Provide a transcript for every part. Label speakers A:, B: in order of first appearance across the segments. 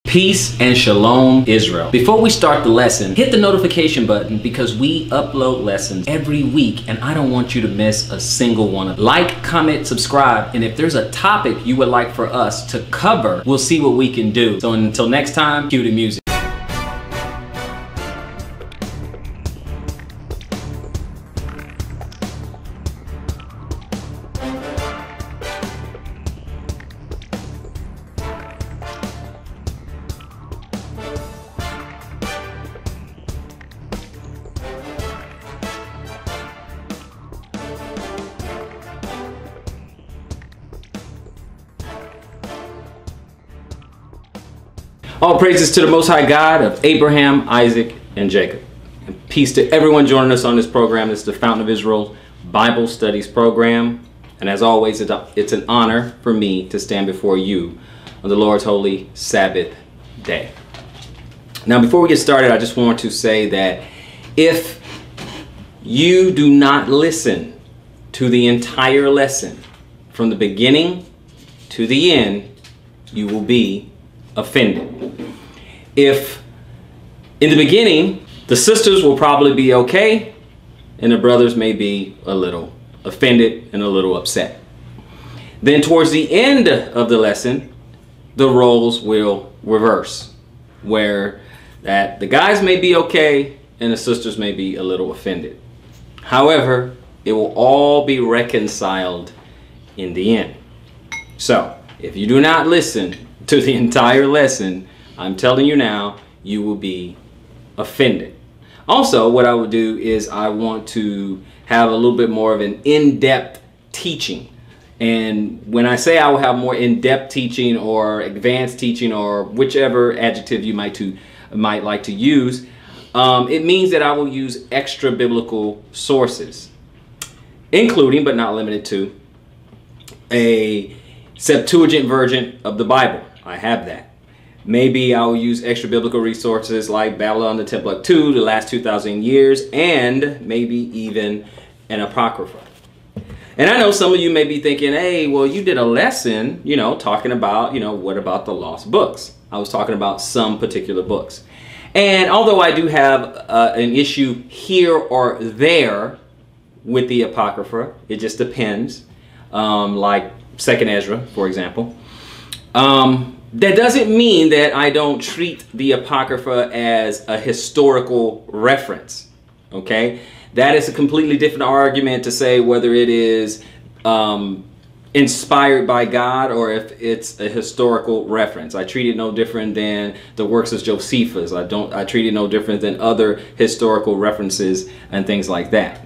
A: Peace and shalom, Israel. Before we start the lesson, hit the notification button because we upload lessons every week and I don't want you to miss a single one. Like, comment, subscribe, and if there's a topic you would like for us to cover, we'll see what we can do. So until next time, cue the music. All praises to the Most High God of Abraham, Isaac, and Jacob. And peace to everyone joining us on this program. This is the Fountain of Israel Bible Studies program. And as always, it's an honor for me to stand before you on the Lord's holy Sabbath day. Now, before we get started, I just want to say that if you do not listen to the entire lesson from the beginning to the end, you will be offended. If in the beginning the sisters will probably be okay and the brothers may be a little offended and a little upset, then towards the end of the lesson the roles will reverse, where that the guys may be okay and the sisters may be a little offended. However, it will all be reconciled in the end. So if you do not listen to the entire lesson, I'm telling you now, you will be offended. Also, what I will do is I want to have a little bit more of an in-depth teaching. And when I say I will have more in-depth teaching or advanced teaching or whichever adjective you might like to use, it means that I will use extra biblical sources, including but not limited to a Septuagint version of the Bible. I have that. Maybe I'll use extra biblical resources like Babylon the Timbuktu, the last 2,000 years, and maybe even an Apocrypha. And I know some of you may be thinking, hey, well, you did a lesson, talking about, what about the lost books? I was talking about some particular books. And although I do have an issue here or there with the Apocrypha, it just depends, like 2nd Ezra, for example. That doesn't mean that I don't treat the Apocrypha as a historical reference, okay? That is a completely different argument to say whether it is inspired by God or if it's a historical reference. I treat it no different than the works of Josephus. I treat it no different than other historical references and things like that.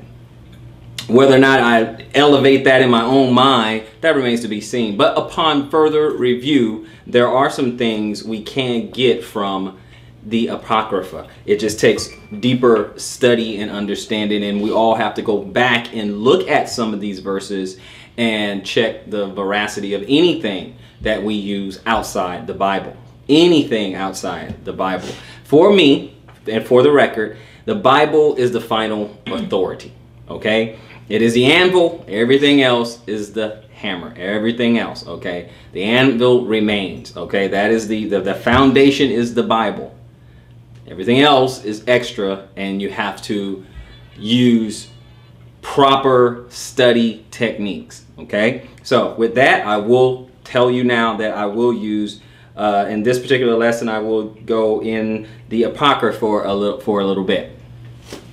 A: Whether or not I elevate that in my own mind, that remains to be seen. But upon further review, there are some things we can get from the Apocrypha. It just takes deeper study and understanding, and we all have to go back and look at some of these verses and check the veracity of anything that we use outside the Bible. Anything outside the Bible. For me, and for the record, the Bible is the final authority, okay? It is the anvil, everything else is the hammer, everything else, okay? The anvil remains, okay? That is the foundation is the Bible. Everything else is extra, and you have to use proper study techniques, okay? So with that, I will tell you now that I will use, in this particular lesson, I will go in the Apocrypha for a little bit.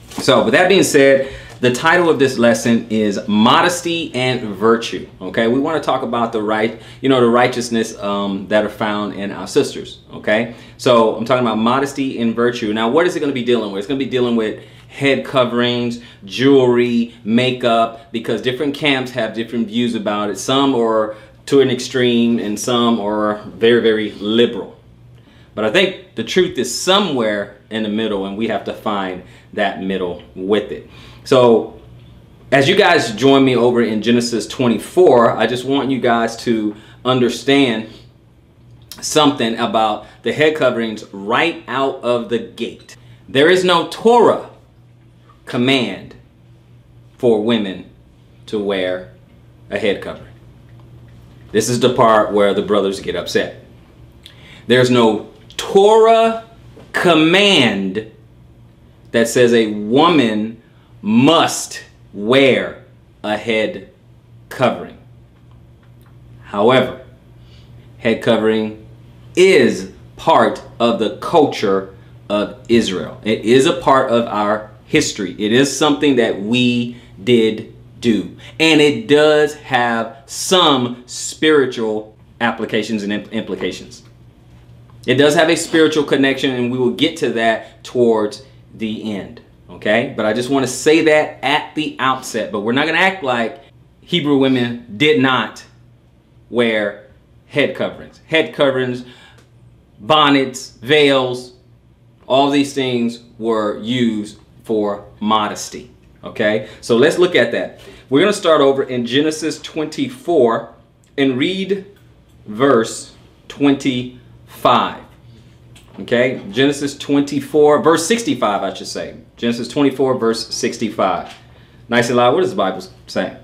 A: So with that being said, the title of this lesson is Modesty and Virtue. Okay, we want to talk about the righteousness that are found in our sisters. Okay, so I'm talking about modesty and virtue. Now, what is it going to be dealing with? It's going to be dealing with head coverings, jewelry, makeup, because different camps have different views about it. Some are to an extreme and some are very, very liberal. But I think the truth is somewhere in the middle, and we have to find that middle with it. So as you guys join me over in Genesis 24, I just want you guys to understand something about the head coverings right out of the gate. There is no Torah command for women to wear a head covering. This is the part where the brothers get upset. There's no Torah command that says a woman must wear a head covering. However, head covering is part of the culture of Israel. It is a part of our history. It is something that we did do. And it does have some spiritual applications and implications. It does have a spiritual connection, and we will get to that towards the end. Okay? But I just want to say that at the outset. But we're not going to act like Hebrew women did not wear head coverings. Head coverings, bonnets, veils, all these things were used for modesty. Okay, so let's look at that. We're going to start over in Genesis 24 and read verse 25. Okay, Genesis 24, verse 65, I should say. Genesis 24, verse 65. Nice and loud. What does the Bible say?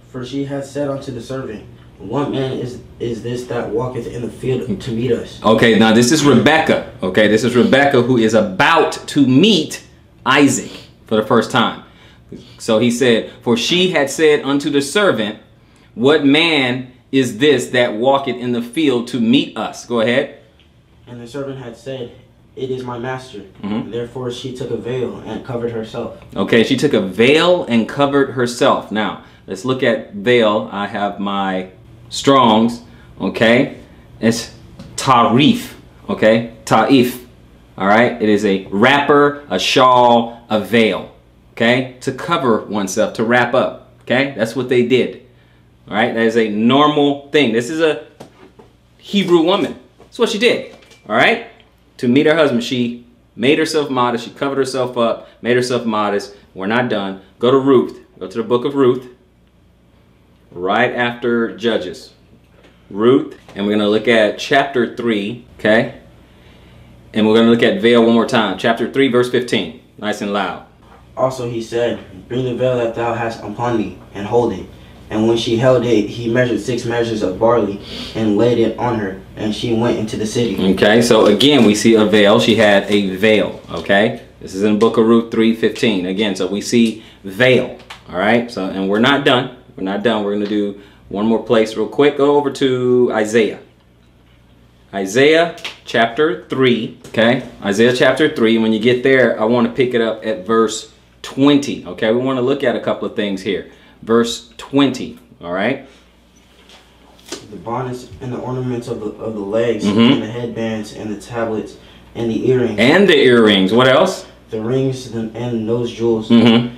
B: For she hath said unto the servant, what man is this that walketh in the field to meet us?
A: Okay, now this is Rebekah. Okay, this is Rebekah who is about to meet Isaac for the first time. So he said, for she had said unto the servant, what man is this that walketh in the field to meet us? Go ahead.
B: And the servant had said, it is my master. Therefore she took a veil and covered herself. Okay, she took a veil and covered herself. Now, let's look at veil. I have my Strong's. Okay, it's tarif. Okay, taif. All right, it is a wrapper, a shawl, a veil. Okay, to cover oneself, to wrap up. Okay, that's what they did. All right, that is a normal thing. This is a Hebrew woman. That's what she did. All right, to meet her husband, she made herself modest. She covered herself up, made herself modest. We're not done. Go to Ruth. Go to the book of Ruth. Right after Judges. Ruth. And we're going to look at chapter 3. Okay. And we're going to look at veil one more time. Chapter 3, verse 15. Nice and loud. Also he said, bring the veil that thou hast upon thee, and hold it. And when she held it, he measured 6 measures of barley, and laid it on her, and she went into the city. Okay, so again, we see a veil. She had a veil. Okay, this is in the book of Ruth 3:15. Again, so we see veil. All right, so, and we're not done. We're not done. We're going to do one more place real quick. Go over to Isaiah. Isaiah chapter 3. Okay, Isaiah chapter 3. When you get there, I want to pick it up at verse 20. Okay, we want to look at a couple of things here. Verse 20. All right. The bonnets and the ornaments of the legs, and the headbands and the tablets and the earrings. And the earrings. What else? The rings and nose jewels. The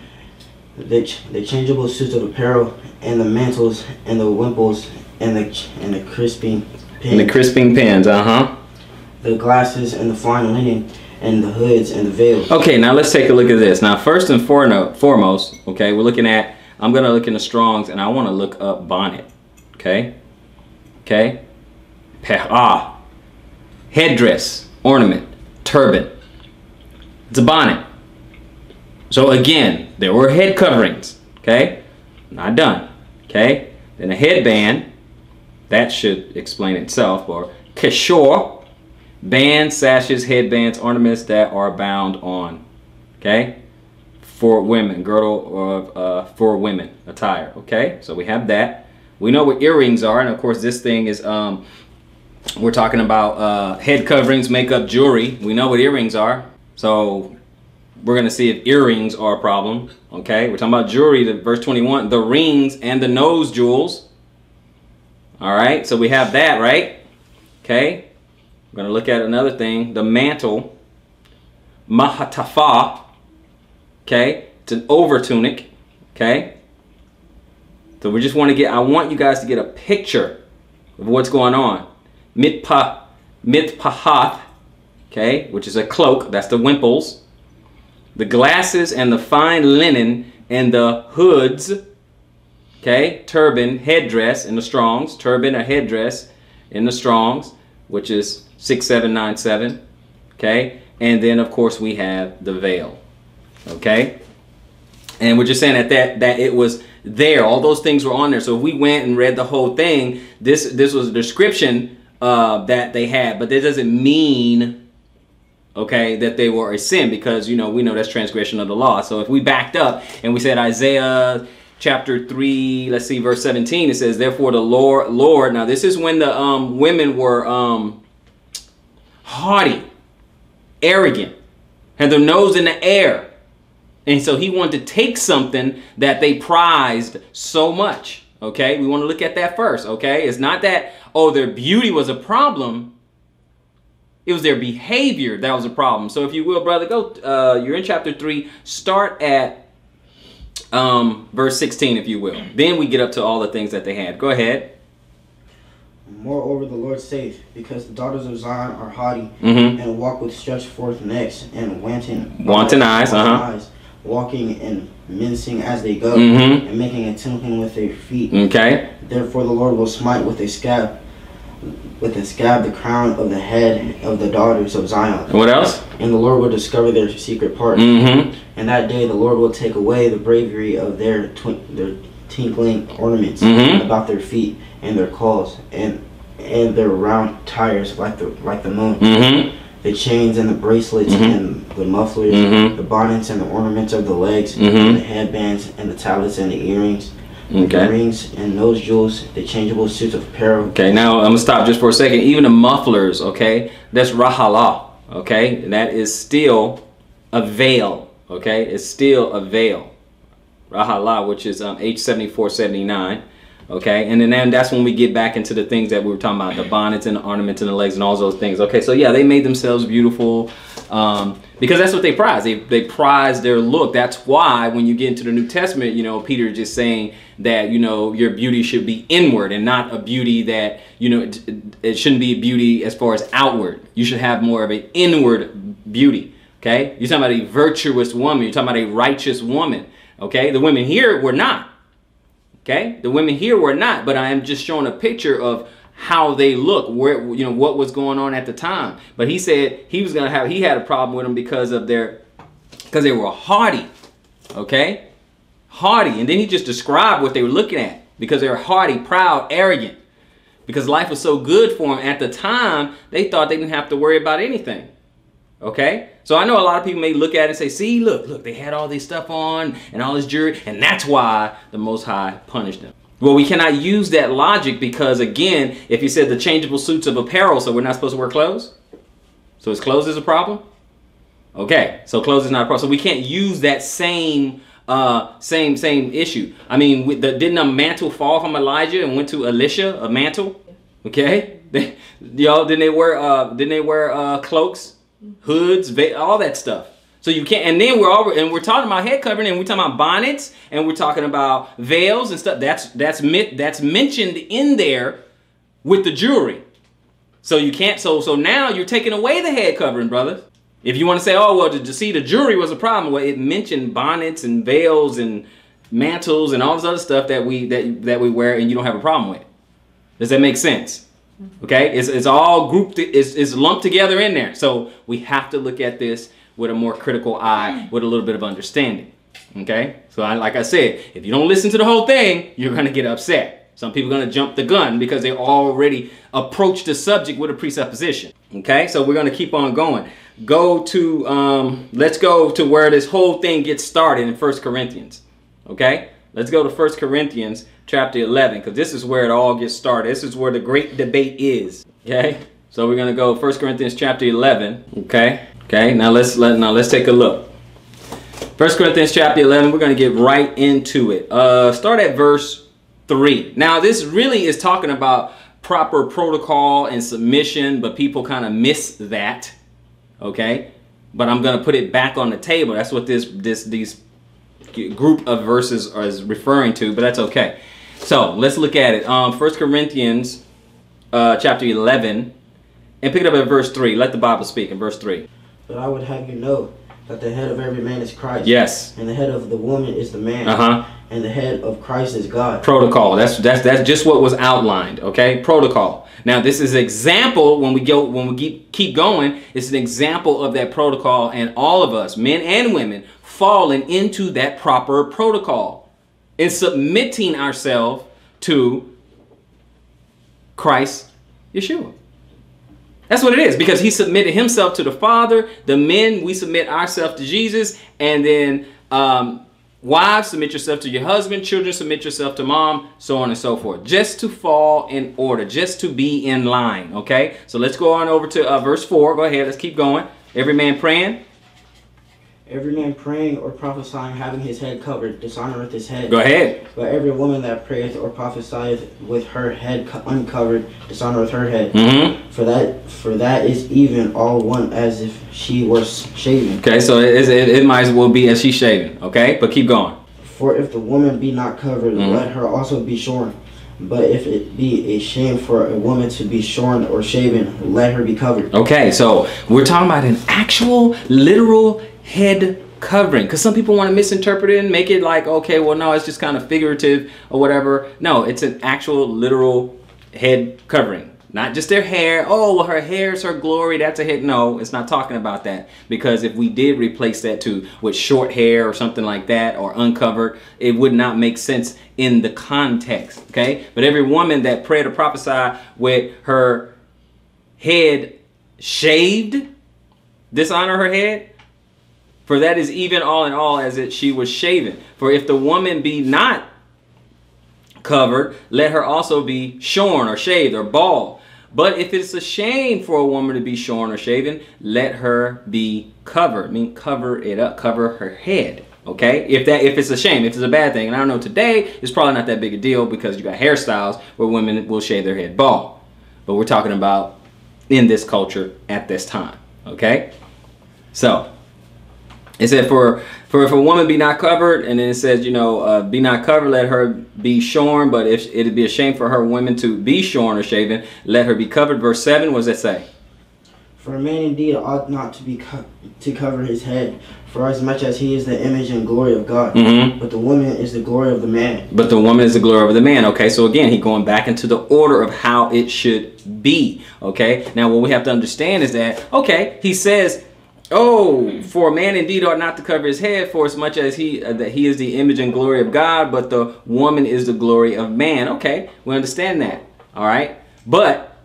B: changeable suits of apparel, and the mantles and the wimples and the crisping pins. And the crisping pins. The glasses and the fine linen and the hoods and the veils. Okay, now let's take a look at this. Now, first and foremost, okay, we're looking at. I'm going to look in the Strong's, and I want to look up bonnet. Okay? Okay? Headdress, ornament, turban. It's a bonnet. So again, there were head coverings. Okay? Not done. Okay? Then a headband. That should explain itself. Or kishore. Bands, sashes, headbands, ornaments that are bound on. Okay? For women, girdle for women attire. Okay, so we have that. We know what earrings are, and of course this thing is we're talking about head coverings, makeup, jewelry. We know what earrings are, so we're gonna see if earrings are a problem. Okay, we're talking about jewelry. Verse 21, the rings and the nose jewels. All right, so we have that, right? Okay, we're gonna look at another thing, the mantle, mahatafa. Okay, it's an over tunic. Okay, so we just want to get. I want you guys to get a picture of what's going on. Mitpahath. Okay, which is a cloak. That's the wimples. The glasses and the fine linen and the hoods. Okay, turban, headdress in the Strong's. Turban or headdress in the Strong's, which is 6797. Okay, and then of course we have the veil. Okay, and we're just saying that it was there. All those things were on there. So if we went and read the whole thing, this was a description
A: that they had, but that doesn't mean, okay, that they were a sin, because, you know, we know that's transgression of the law. So if we backed up and we said Isaiah chapter 3, let's see, verse 17, it says, therefore the Lord, now this is when the women were haughty, arrogant, had their nose in the air. And so he wanted to take something that they prized so much. Okay, we want to look at that first. Okay, it's not that, oh, their beauty was a problem. It was their behavior that was a problem. So if you will, brother, go, you're in chapter 3, start at verse 16, if you will. Then we get up to all the things that they had. Go ahead.
B: Moreover, the Lord saith, because the daughters of Zion are haughty, and walk with stretched forth necks, and wanton eyes, walking and mincing as they go, and making a tinkling with their feet.
A: Okay.
B: Therefore the Lord will smite with a scab the crown of the head of the daughters of Zion.
A: What else?
B: And the Lord will discover their secret parts. And that day the Lord will take away the bravery of their tinkling ornaments about their feet, and their claws, and their round tires like the moon. The chains and the bracelets and the mufflers, the bonnets and the ornaments of the legs, and the headbands and the tablets and the earrings, the rings and nose jewels, the changeable suits of apparel.
A: Okay, now I'm going to stop just for a second. Even the mufflers, okay, that's rahala, okay? And that is still a veil, okay? It's still a veil. Rahala, which is H7479. Okay, and then that's when we get back into the things that we were talking about, the bonnets and the ornaments and the legs and all those things. Okay, so yeah, they made themselves beautiful because that's what they prize. They prize their look. That's why when you get into the New Testament, you know, Peter is just saying that, you know, your beauty should be inward and not a beauty that, you know, it shouldn't be a beauty as far as outward. You should have more of an inward beauty. Okay, you're talking about a virtuous woman. You're talking about a righteous woman. Okay, the women here were not. Okay, the women here were not, but I am just showing a picture of how they look, where, you know, what was going on at the time. But he said he had a problem with them because they were haughty. Okay, haughty, and then he just described what they were looking at, because they were haughty, proud, arrogant. Because life was so good for them at the time, they thought they didn't have to worry about anything. Okay, so I know a lot of people may look at it and say, see, look, they had all this stuff on and all this jewelry, and that's why the Most High punished them. Well, we cannot use that logic, because again, if you said the changeable suits of apparel, so we're not supposed to wear clothes? So is clothes a problem? Okay, so clothes is not a problem. So we can't use that same issue. I mean, didn't a mantle fall from Elijah and went to Elisha, a mantle? Okay, didn't they wear cloaks? Hoods, all that stuff. So you can't, and then we're talking about head covering, and we're talking about bonnets, and we're talking about veils and stuff. That's mentioned in there with the jewelry. So you can't. So now you're taking away the head covering, brothers. If you want to say, oh well, to see the jewelry was a problem, well, it mentioned bonnets and veils and mantles and all this other stuff that we wear, and you don't have a problem with. Does that make sense? Okay, it's all grouped, it's lumped together in there. So we have to look at this with a more critical eye, with a little bit of understanding. Okay, so like I said, if you don't listen to the whole thing, you're going to get upset. Some people are going to jump the gun because they already approached the subject with a presupposition. Okay, so we're going to keep on going. Let's go to where this whole thing gets started in 1 Corinthians. Okay, let's go to 1 Corinthians chapter 11, because this is where it all gets started. This is where the great debate is. Okay, so we're going to go 1 Corinthians chapter 11. Okay, now let's take a look. 1 Corinthians chapter 11, we're going to get right into it. Start at verse 3. Now this really is talking about proper protocol and submission, but people kind of miss that. Okay, but I'm going to put it back on the table. That's what these group of verses is referring to, but that's okay. So let's look at it. 1 Corinthians chapter 11, and pick it up at verse 3. Let the Bible speak in verse 3.
B: But I would have you know that the head of every man is Christ.
A: Yes.
B: And the head of the woman is the man. And the head of Christ is God.
A: Protocol. That's just what was outlined. Okay, protocol. Now this is example when we keep going. It's an example of that protocol, and all of us, men and women, falling into that proper protocol in submitting ourselves to Christ Yeshua. That's what it is, because he submitted himself to the Father. The men, we submit ourselves to Jesus. And then wives, submit yourself to your husband. Children, submit yourself to mom, so on and so forth. Just to fall in order, just to be in line, okay? So let's go on over to verse 4. Go ahead, let's keep going. Every man praying.
B: Every man praying or prophesying, having his head covered, dishonoreth his head.
A: Go ahead.
B: But every woman that prayeth or prophesieth with her head uncovered, dishonoreth her head. For that is even all one, as if she were shaven.
A: Okay, so it might as well be as she's shaven. Okay, but keep going.
B: For if the woman be not covered, let her also be shorn. But if it be a shame for a woman to be shorn or shaven, let her be covered.
A: Okay, so we're talking about an actual, literal head covering, because some people want to misinterpret it and make it like, okay, well, no, it's just kind of figurative or whatever. No, it's an actual, literal head covering. Not just their hair. Oh, well, her hair is her glory. That's a head. No, it's not talking about that. Because if we did replace that with short hair or something like that, or uncovered, it would not make sense in the context. Okay? But every woman that prayed or prophesied with her head shaved, dishonor her head. For that is even all in all, as if she was shaven. For if the woman be not covered, let her also be shorn or shaved or bald. But if it's a shame for a woman to be shorn or shaven, let her be covered. I mean, cover it up, cover her head. Okay, if it's a shame, if it's a bad thing, and I don't know, today it's probably not that big a deal, because you got hairstyles where women will shave their head bald. But we're talking about in this culture at this time. Okay, so it said, for if a woman be not covered, and then it says, you know, be not covered, let her be shorn. But if it'd be a shame for her women to be shorn or shaven, let her be covered. Verse 7, what does that say?
B: For a man indeed ought not to cover his head, for as much as he is the image and glory of God. But the woman is the glory of the man. But the woman is the glory of the man.
A: Okay, so again, he's going back into the order of how it should be. Okay, now what we have to understand is that, okay, he says, oh, for a man indeed ought not to cover his head, for as much as that he is the image and glory of God, but the woman is the glory of man. Okay, we understand that. All right, but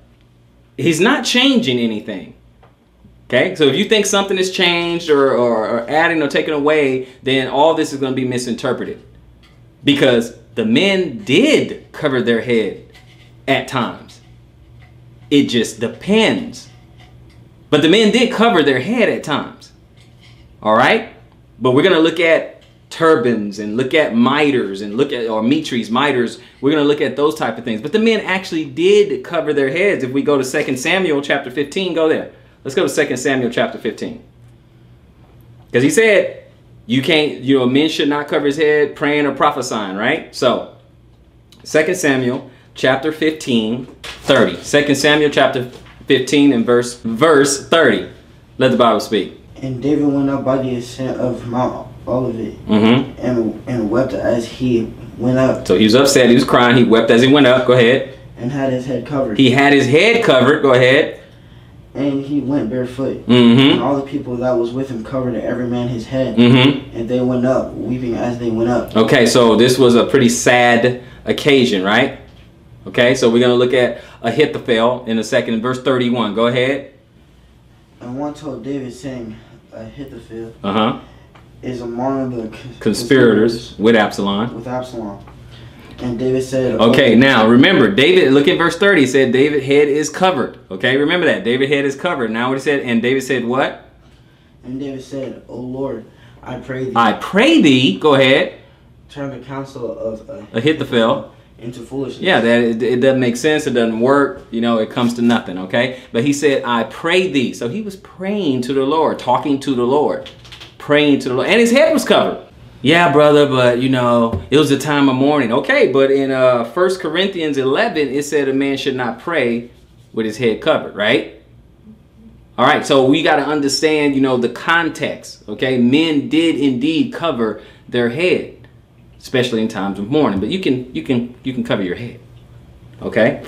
A: he's not changing anything. Okay, so if you think something is changed or adding or taking away, then all this is going to be misinterpreted, because the men did cover their head at times. It just depends. But the men did cover their head at times. All right? But we're going to look at turbans and look at miters and look at, or mitres, miters. We're going to look at those type of things. But the men actually did cover their heads. If we go to 2 Samuel chapter 15, go there. Let's go to 2 Samuel chapter 15. Because he said, you can't, you know, men should not cover his head praying or prophesying, right? So, 2 Samuel chapter 15, 30. 2 Samuel chapter 15 and verse 30. Let the Bible speak.
B: And David went up by the ascent of Mount Olivet, and wept as he went up.
A: So he was upset, he was crying, he wept as he went up. Go ahead.
B: And had his head covered.
A: He had his head covered. Go ahead.
B: And he went barefoot. And all the people that was with him covered every man his head. And they went up, weeping as they went up.
A: Okay, so this was a pretty sad occasion, right? Okay, so we're going to look at Ahithophel in a second. In verse 31, go ahead.
B: And one told David, saying, Ahithophel is among the
A: conspirators with Absalom.
B: And David said,
A: okay, now remember, David, look at verse 30. He said, David's head is covered. Okay, remember that. David's head is covered. Now what he said, and David said what?
B: And David said, O Lord, I pray thee.
A: I pray thee. Go ahead.
B: Turn the counsel of
A: Ahithophel
B: into foolishness.
A: Yeah, that it doesn't make sense. It doesn't work. You know, it comes to nothing. Okay, but he said, I pray thee. So he was praying to the Lord, talking to the Lord, praying to the Lord, and his head was covered. Yeah, brother, but you know, it was the time of mourning. Okay, but in 1 Corinthians 11, it said a man should not pray with his head covered, right? All right, so we got to understand, you know, the context. Okay, men did indeed cover their head, especially in times of mourning. But you can cover your head. Okay.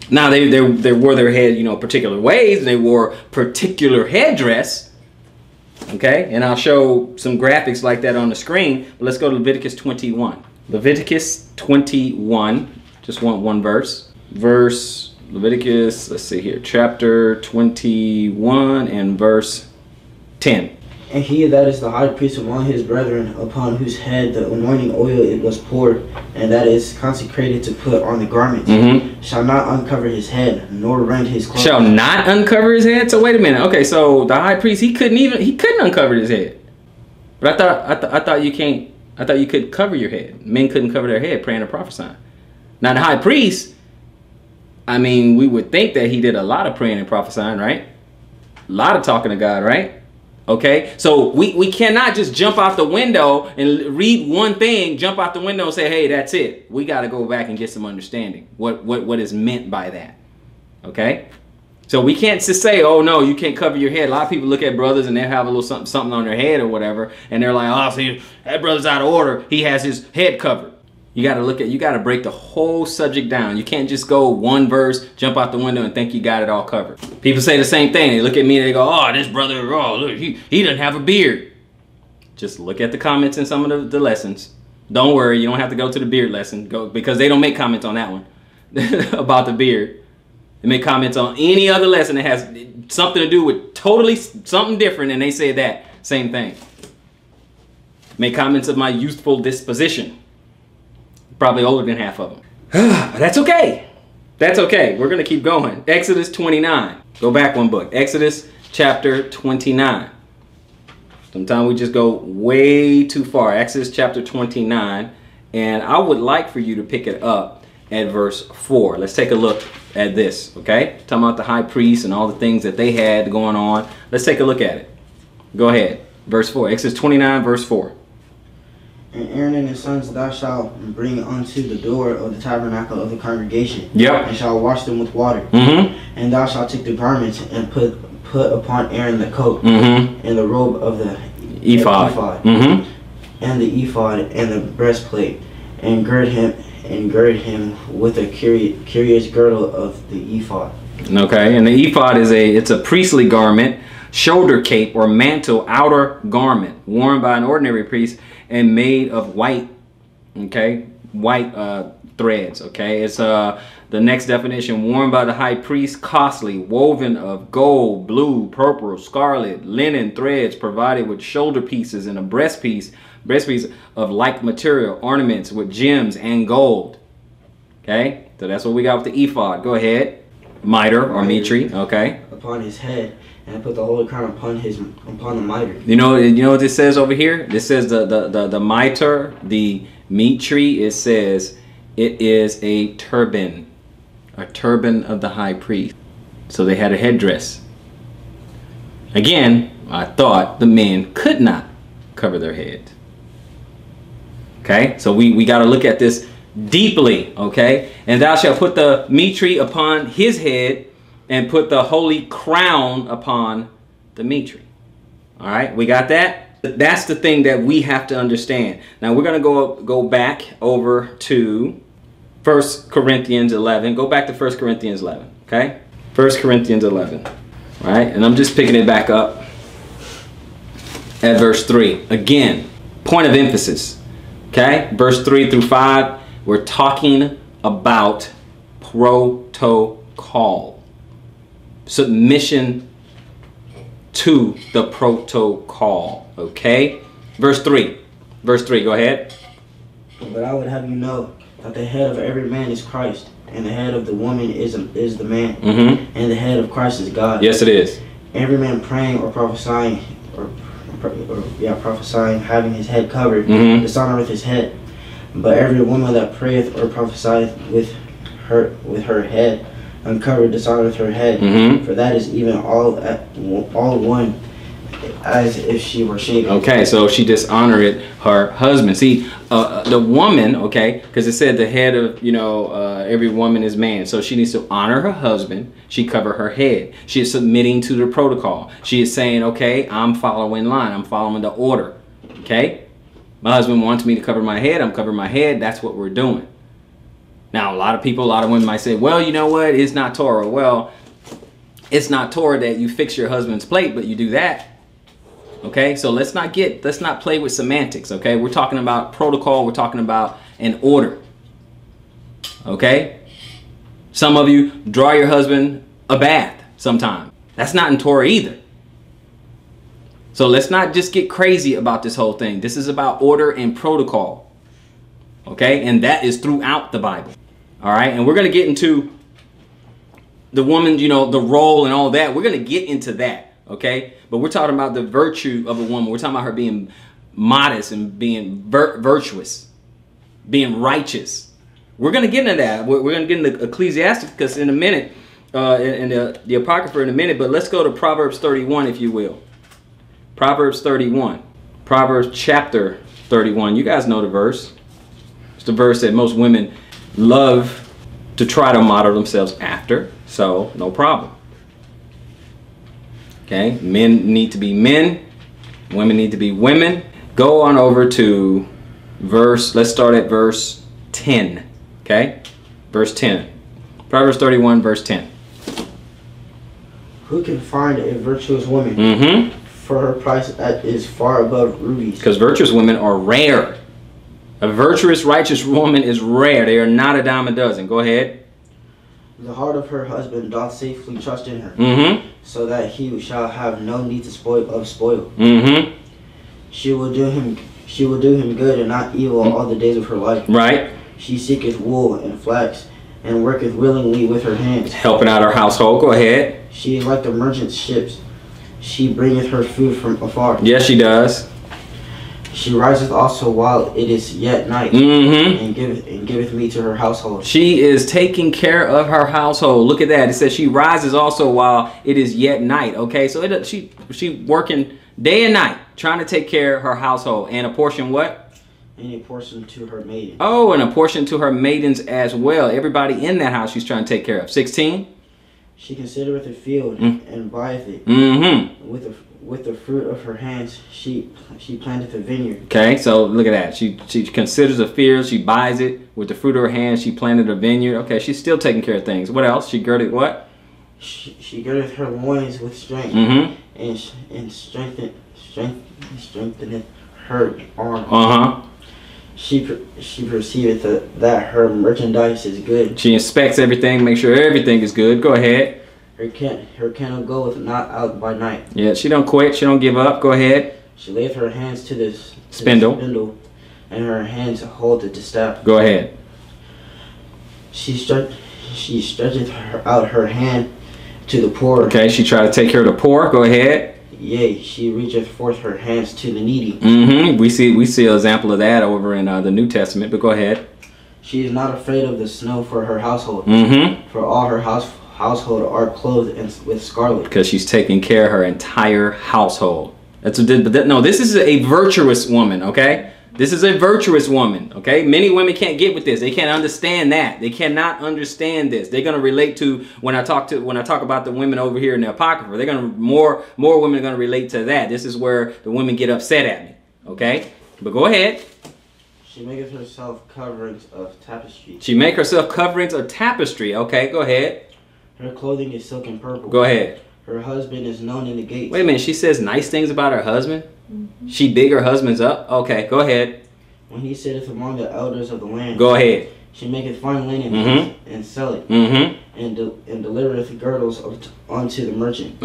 A: Now they wore their head, you know, particular ways. They wore particular headdress. Okay, and I'll show some graphics like that on the screen. But let's go to Leviticus 21. Leviticus 21. Just want one verse. Verse Leviticus, let's see here, chapter 21 and verse 10.
B: And he that is the high priest among his brethren, upon whose head the anointing oil it was poured, and that is consecrated to put on the garments, shall not uncover his head, nor rend his clothes.
A: Shall not uncover his head? So wait a minute. Okay, so the high priest, he couldn't uncover his head. But I thought you could cover your head. Men couldn't cover their head praying or prophesying. Now the high priest, I mean, we would think that he did a lot of praying and prophesying, right? A lot of talking to God, right? Okay, so we cannot just jump out the window and read one thing, jump out the window and say, hey, that's it. We got to go back and get some understanding. What is meant by that? Okay, so we can't just say, oh, no, you can't cover your head. A lot of people look at brothers and they have a little something on their head or whatever. And they're like, oh, see, that brother's out of order. He has his head covered. You got to break the whole subject down. You can't just go one verse, jump out the window and think you got it all covered. People say the same thing. They look at me and they go, oh, this brother, oh, look, he doesn't have a beard. Just look at the comments in some of the lessons. Don't worry, you don't have to go to the beard lesson because they don't make comments on that one about the beard. They make comments on any other lesson that has something to do with totally something different, and they say that same thing. Make comments of my youthful disposition. Probably older than half of them. That's okay. That's okay. We're going to keep going. Exodus 29. Go back one book. Exodus chapter 29. Sometimes we just go way too far. Exodus chapter 29. And I would like for you to pick it up at verse 4. Let's take a look at this. Okay? Talking about the high priest and all the things that they had going on. Let's take a look at it. Go ahead. Verse 4. Exodus 29 verse 4.
B: And Aaron and his sons thou shalt bring unto the door of the tabernacle of the congregation.
A: Yep.
B: And shalt wash them with water. And thou shalt take the garments and put upon Aaron the coat and the robe of the ephod and the ephod and the breastplate, and gird him with a curious girdle of the ephod. Okay,
A: and the ephod is it's a priestly garment, shoulder cape or mantle, outer garment worn by an ordinary priest and made of white, white threads. Okay, it's the next definition: worn by the high priest, costly, woven of gold, blue, purple, scarlet, linen threads, provided with shoulder pieces and a breastpiece of like material, ornaments with gems and gold. Okay, so that's what we got with the ephod. Go ahead. Mitre or mitri. Okay.
B: Upon his head. And put the holy crown upon the mitre.
A: You know what this says over here? This says the mitre, the mitri. It says it is a turban of the high priest. So they had a headdress. Again, I thought the men could not cover their head. Okay, so we got to look at this deeply. Okay, and thou shalt put the mitri upon his head, and put the holy crown upon the mitri. All right, we got that? That's the thing that we have to understand. Now we're going to go back over to 1 Corinthians 11. Go back to 1 Corinthians 11, okay? 1 Corinthians 11, all right? And I'm just picking it back up at verse 3. Again, point of emphasis, okay? Verse 3 through 5, we're talking about protocol. Submission to the protocol. Okay, verse 3, go ahead.
B: But I would have you know that the head of every man is Christ, and the head of the woman is the man, and the head of Christ is God.
A: Yes, it is.
B: Every man praying or prophesying prophesying having his head covered dishonoreth his head, but every woman that prayeth or prophesieth with her head uncovered dishonoreth her head, for that is even all one, as if she were shaven.
A: Okay, so she dishonored her husband. See, the woman, okay, because it said the head of every woman is man, so she needs to honor her husband. She cover her head. She is submitting to the protocol. She is saying, okay, I'm following line. I'm following the order. Okay, my husband wants me to cover my head. I'm covering my head. That's what we're doing. Now, a lot of women might say, well, you know what? It's not Torah. Well, it's not Torah that you fix your husband's plate, but you do that. Okay, so let's not play with semantics. Okay, we're talking about protocol. We're talking about an order. Okay, Some of you draw your husband a bath sometime. That's not in Torah either. So let's not just get crazy about this whole thing. This is about order and protocol. Okay? And that is throughout the Bible. All right? And we're going to get into the woman, you know, the role and all that. We're going to get into that. Okay? But we're talking about the virtue of a woman. We're talking about her being modest and being virtuous, being righteous. We're going to get into that. We're going to get into Ecclesiasticus in a minute, in the Apocrypha in a minute. But let's go to Proverbs 31, if you will. Proverbs 31. Proverbs chapter 31. You guys know the verse. It's the verse that most women love to try to model themselves after. So, no problem. Okay? Men need to be men. Women need to be women. Go on over to let's start at verse 10. Okay? Verse 10. Proverbs 31, verse 10.
B: Who can find a virtuous woman?
A: Mm-hmm.
B: For her price is far above rubies.
A: Because virtuous women are rare. A virtuous, righteous woman is rare. They are not a dime a dozen. Go ahead.
B: The heart of her husband doth safely trust in her,
A: so
B: that he shall have no need to spoil. She will do him good and not evil all the days of her life.
A: Right.
B: She seeketh wool and flax, and worketh willingly with her hands.
A: Helping out her household. Go ahead.
B: She is like the merchant's ships. She bringeth her food from afar.
A: Yes, she does.
B: She riseth also while it is yet night, and giveth meat to her household.
A: She is taking care of her household. Look at that. It says she rises also while it is yet night. Okay, so she working day and night trying to take care of her household. And a portion what?
B: And a portion to her maidens.
A: Oh, and a portion to her maidens as well. Everybody in that house she's trying to take care of. 16.
B: She considereth a field and buyeth it. With the fruit of her hands she planteth a vineyard. Okay, so look at that. She considers a field, she buys it. With the fruit of her hands she planted a vineyard. Okay, she's still taking care of things. What else? She girded what? She girdeth her loins with strength, and strengtheneth her arm. She perceiveth that her merchandise is good. She inspects everything, make sure everything is good. Go ahead. Her candle goeth not out by night. Yeah, she don't quit. She don't give up. Go ahead. She layeth her hands to the spindle, and her hands hold the distaff. Go ahead. She stretcheth out her hand to the poor. Okay, she tried to take care of the poor. Go ahead. Yea, she reacheth forth her hands to the needy. We see an example of that over in the New Testament, but go ahead. She is not afraid of the snow for her household. For all her household are clothed with scarlet. Because she's taking care of her entire household. This is a virtuous woman, okay? This is a virtuous woman, okay? Many women can't get with this. They can't understand that. They cannot understand this. They're gonna relate to when I talk about the women over here in the Apocrypha. They're gonna more women are gonna relate to that. This is where the women get upset at me, okay? But go ahead. She maketh herself coverings of tapestry. She make herself coverings of tapestry. Okay, go ahead. Her clothing is silk and purple. Go ahead. Her husband is known in the gates. Wait a minute. She says nice things about her husband? She big her husband's up? Okay, go ahead. When he sitteth among the elders of the land. Go ahead. She maketh fine linen and sell it. And delivereth girdles unto the merchant.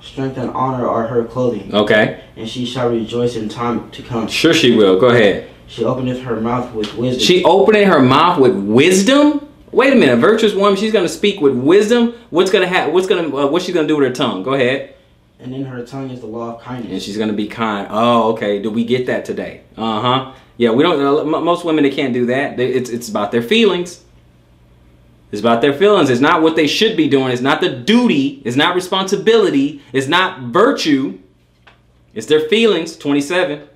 B: Strength and honor are her clothing. Okay. And she shall rejoice in time to come. Sure she will. Go ahead. She openeth her mouth with wisdom. She openeth her mouth with wisdom? Wait a minute. A virtuous woman, she's going to speak with wisdom. What's she's going to do with her tongue? Go ahead. And in her tongue is the law of kindness. And she's going to be kind. Oh, okay. Do we get that today? Yeah, we don't. Most women, they can't do that. It's about their feelings. It's about their feelings. It's not what they should be doing. It's not the duty. It's not responsibility. It's not virtue. It's their feelings. 27.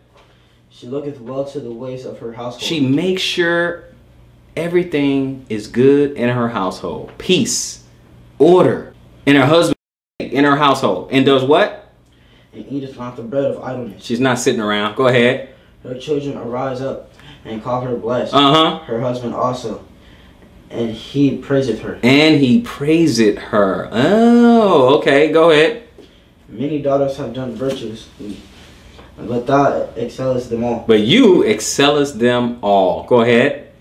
B: She looketh well to the ways of her household. She makes sure everything is good in her household. Peace, order in her husband, in her household. And does what? And eateth not the bread of idleness. She's not sitting around. Go ahead. Her children arise up and call her blessed. Her husband also. And he praiseth her. And he praiseth her. Oh, okay. Go ahead. Many daughters have done virtues, but thou excellest them all. But you excellest them all. Go ahead.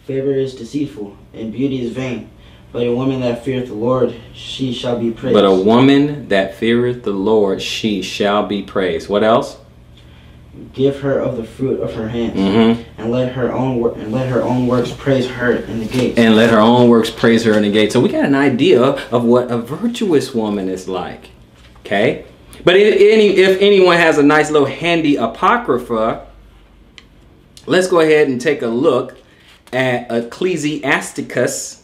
B: Favor is deceitful, and beauty is vain. But a woman that feareth the Lord, she shall be praised.
A: But a woman that feareth the Lord, she shall be praised. What else?
B: Give her of the fruit of her hands, and let her own works praise her in the gates.
A: And let her own works praise her in the gates. So we got an idea of what a virtuous woman is like. Okay? But if anyone has a nice little handy Apocrypha, let's go ahead and take a look at Ecclesiasticus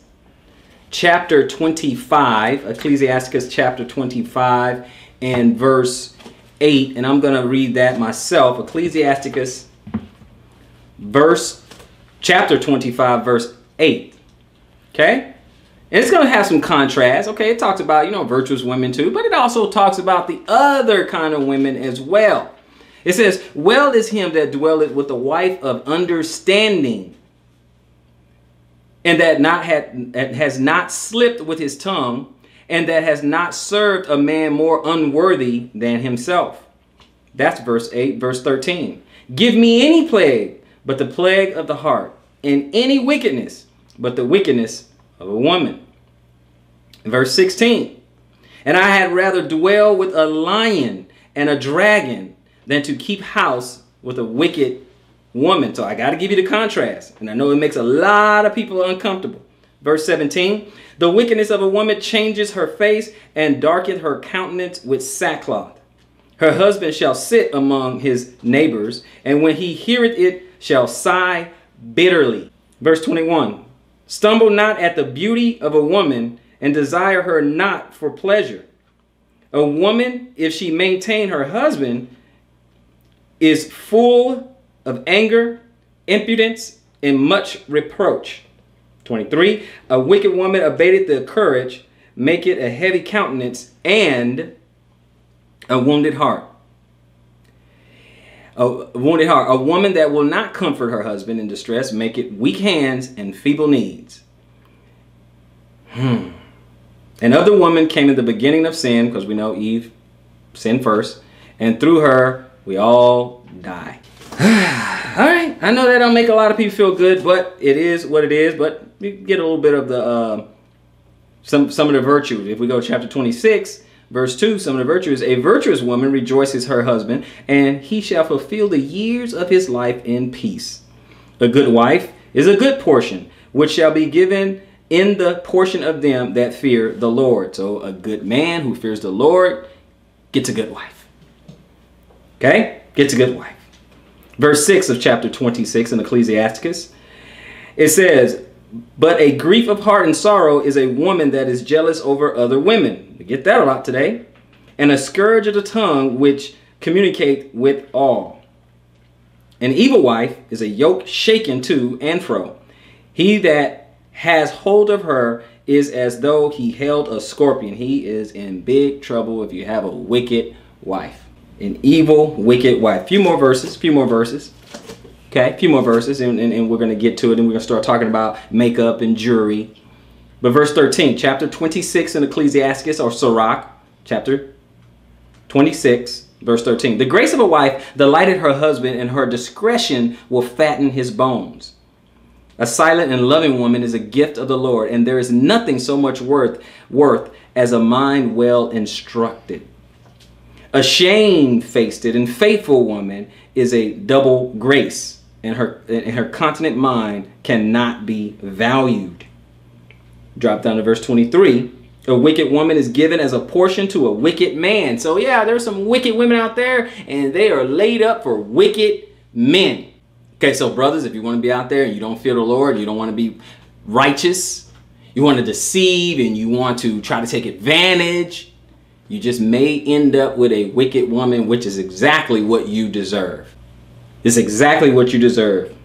A: chapter 25. Ecclesiasticus chapter 25 and verse 8. And I'm going to read that myself. Ecclesiasticus chapter 25 verse 8. Okay? And it's going to have some contrast. Okay, it talks about, virtuous women too, but it also talks about the other kind of women as well. It says, well is him that dwelleth with the wife of understanding, and that has not slipped with his tongue, and that has not served a man more unworthy than himself. That's verse 8. Verse 13. Give me any plague but the plague of the heart, and any wickedness but the wickedness of a woman. Verse 16. And I had rather dwell with a lion and a dragon than to keep house with a wicked woman. So I got to give you the contrast. And I know it makes a lot of people uncomfortable. Verse 17. The wickedness of a woman changes her face, and darketh her countenance with sackcloth. Her husband shall sit among his neighbors, and when he heareth it, shall sigh bitterly. Verse 21. Stumble not at the beauty of a woman, and desire her not for pleasure. A woman, if she maintain her husband, is full of anger, impudence, and much reproach. 23. A wicked woman abateth the courage, maketh a heavy countenance, and a wounded heart. A wounded heart. A woman that will not comfort her husband in distress, maketh weak hands and feeble knees. And of the woman came in the beginning of sin, because we know Eve sinned first, and through her we all die. All right, I know that don't make a lot of people feel good, but it is what it is. But you get a little bit of the some of the virtues. If we go to chapter 26, verse 2, some of the virtues: a virtuous woman rejoices her husband, and he shall fulfill the years of his life in peace. A good wife is a good portion, which shall be given in the portion of them that fear the Lord. So a good man who fears the Lord gets a good wife. Okay? Gets a good wife. Verse 6 of chapter 26 in Ecclesiasticus. It says, but a grief of heart and sorrow is a woman that is jealous over other women. We get that a lot today. And a scourge of the tongue which communicate with all. An evil wife is a yoke shaken to and fro. He that has hold of her is as though he held a scorpion. He is in big trouble if you have a wicked wife. An evil, wicked wife. Few more verses. Okay, a few more verses, and we're going to get to it, and we're going to start talking about makeup and jewelry. But verse 13, chapter 26 in Ecclesiasticus, or Sirach, chapter 26, verse 13. The grace of a wife delighted her husband, and her discretion will fatten his bones. A silent and loving woman is a gift of the Lord, and there is nothing so much worth as a mind well instructed. A shamefaced and faithful woman is a double grace, and her continent mind cannot be valued. Drop down to verse 23. A wicked woman is given as a portion to a wicked man. So yeah, there's some wicked women out there, and they are laid up for wicked men. Okay, so brothers, if you want to be out there and you don't fear the Lord, you don't want to be righteous, you want to deceive, and you want to try to take advantage, you just may end up with a wicked woman, which is exactly what you deserve. It's exactly what you deserve.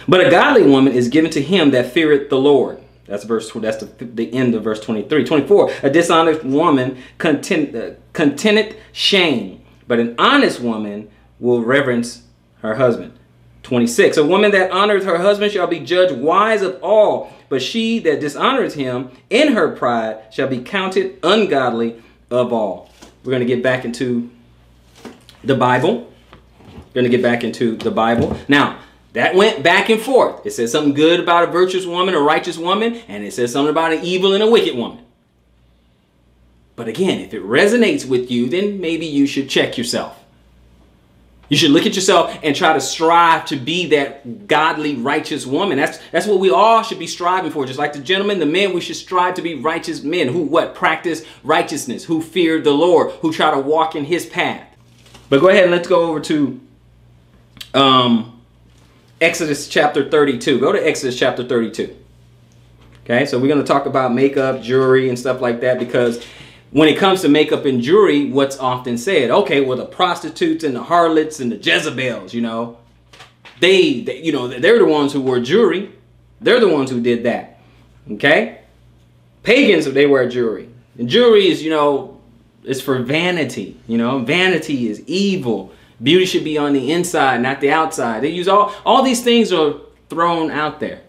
A: But a godly woman is given to him that feareth the Lord. That's the end of verse 23. 24. A dishonest woman contenteth shame, but an honest woman will reverence her husband. 26. A woman that honoreth her husband shall be judged wise of all, but she that dishonoreth him in her pride shall be counted ungodly of all. We're going to get back into the Bible. Now, That went back and forth. It says something good about a virtuous woman, a righteous woman, and it says something about an evil and a wicked woman. But again, if it resonates with you, then maybe you should check yourself. You should look at yourself and try to strive to be that godly, righteous woman. That's what we all should be striving for. Just like the gentlemen, the men, we should strive to be righteous men who practice righteousness, who fear the Lord, who try to walk in his path. But go ahead and let's go over to Exodus chapter 32. Go to Exodus chapter 32. Okay, so we're going to talk about makeup, jewelry, and stuff like that, because when it comes to makeup and jewelry, what's often said, okay, well, the prostitutes and the harlots and the Jezebels, you know, they're the ones who wore jewelry. They're the ones who did that. Okay, pagans, they wear jewelry, and jewelry is, you know, it's for vanity. You know, vanity is evil. Beauty should be on the inside, not the outside. They use all these things are thrown out there.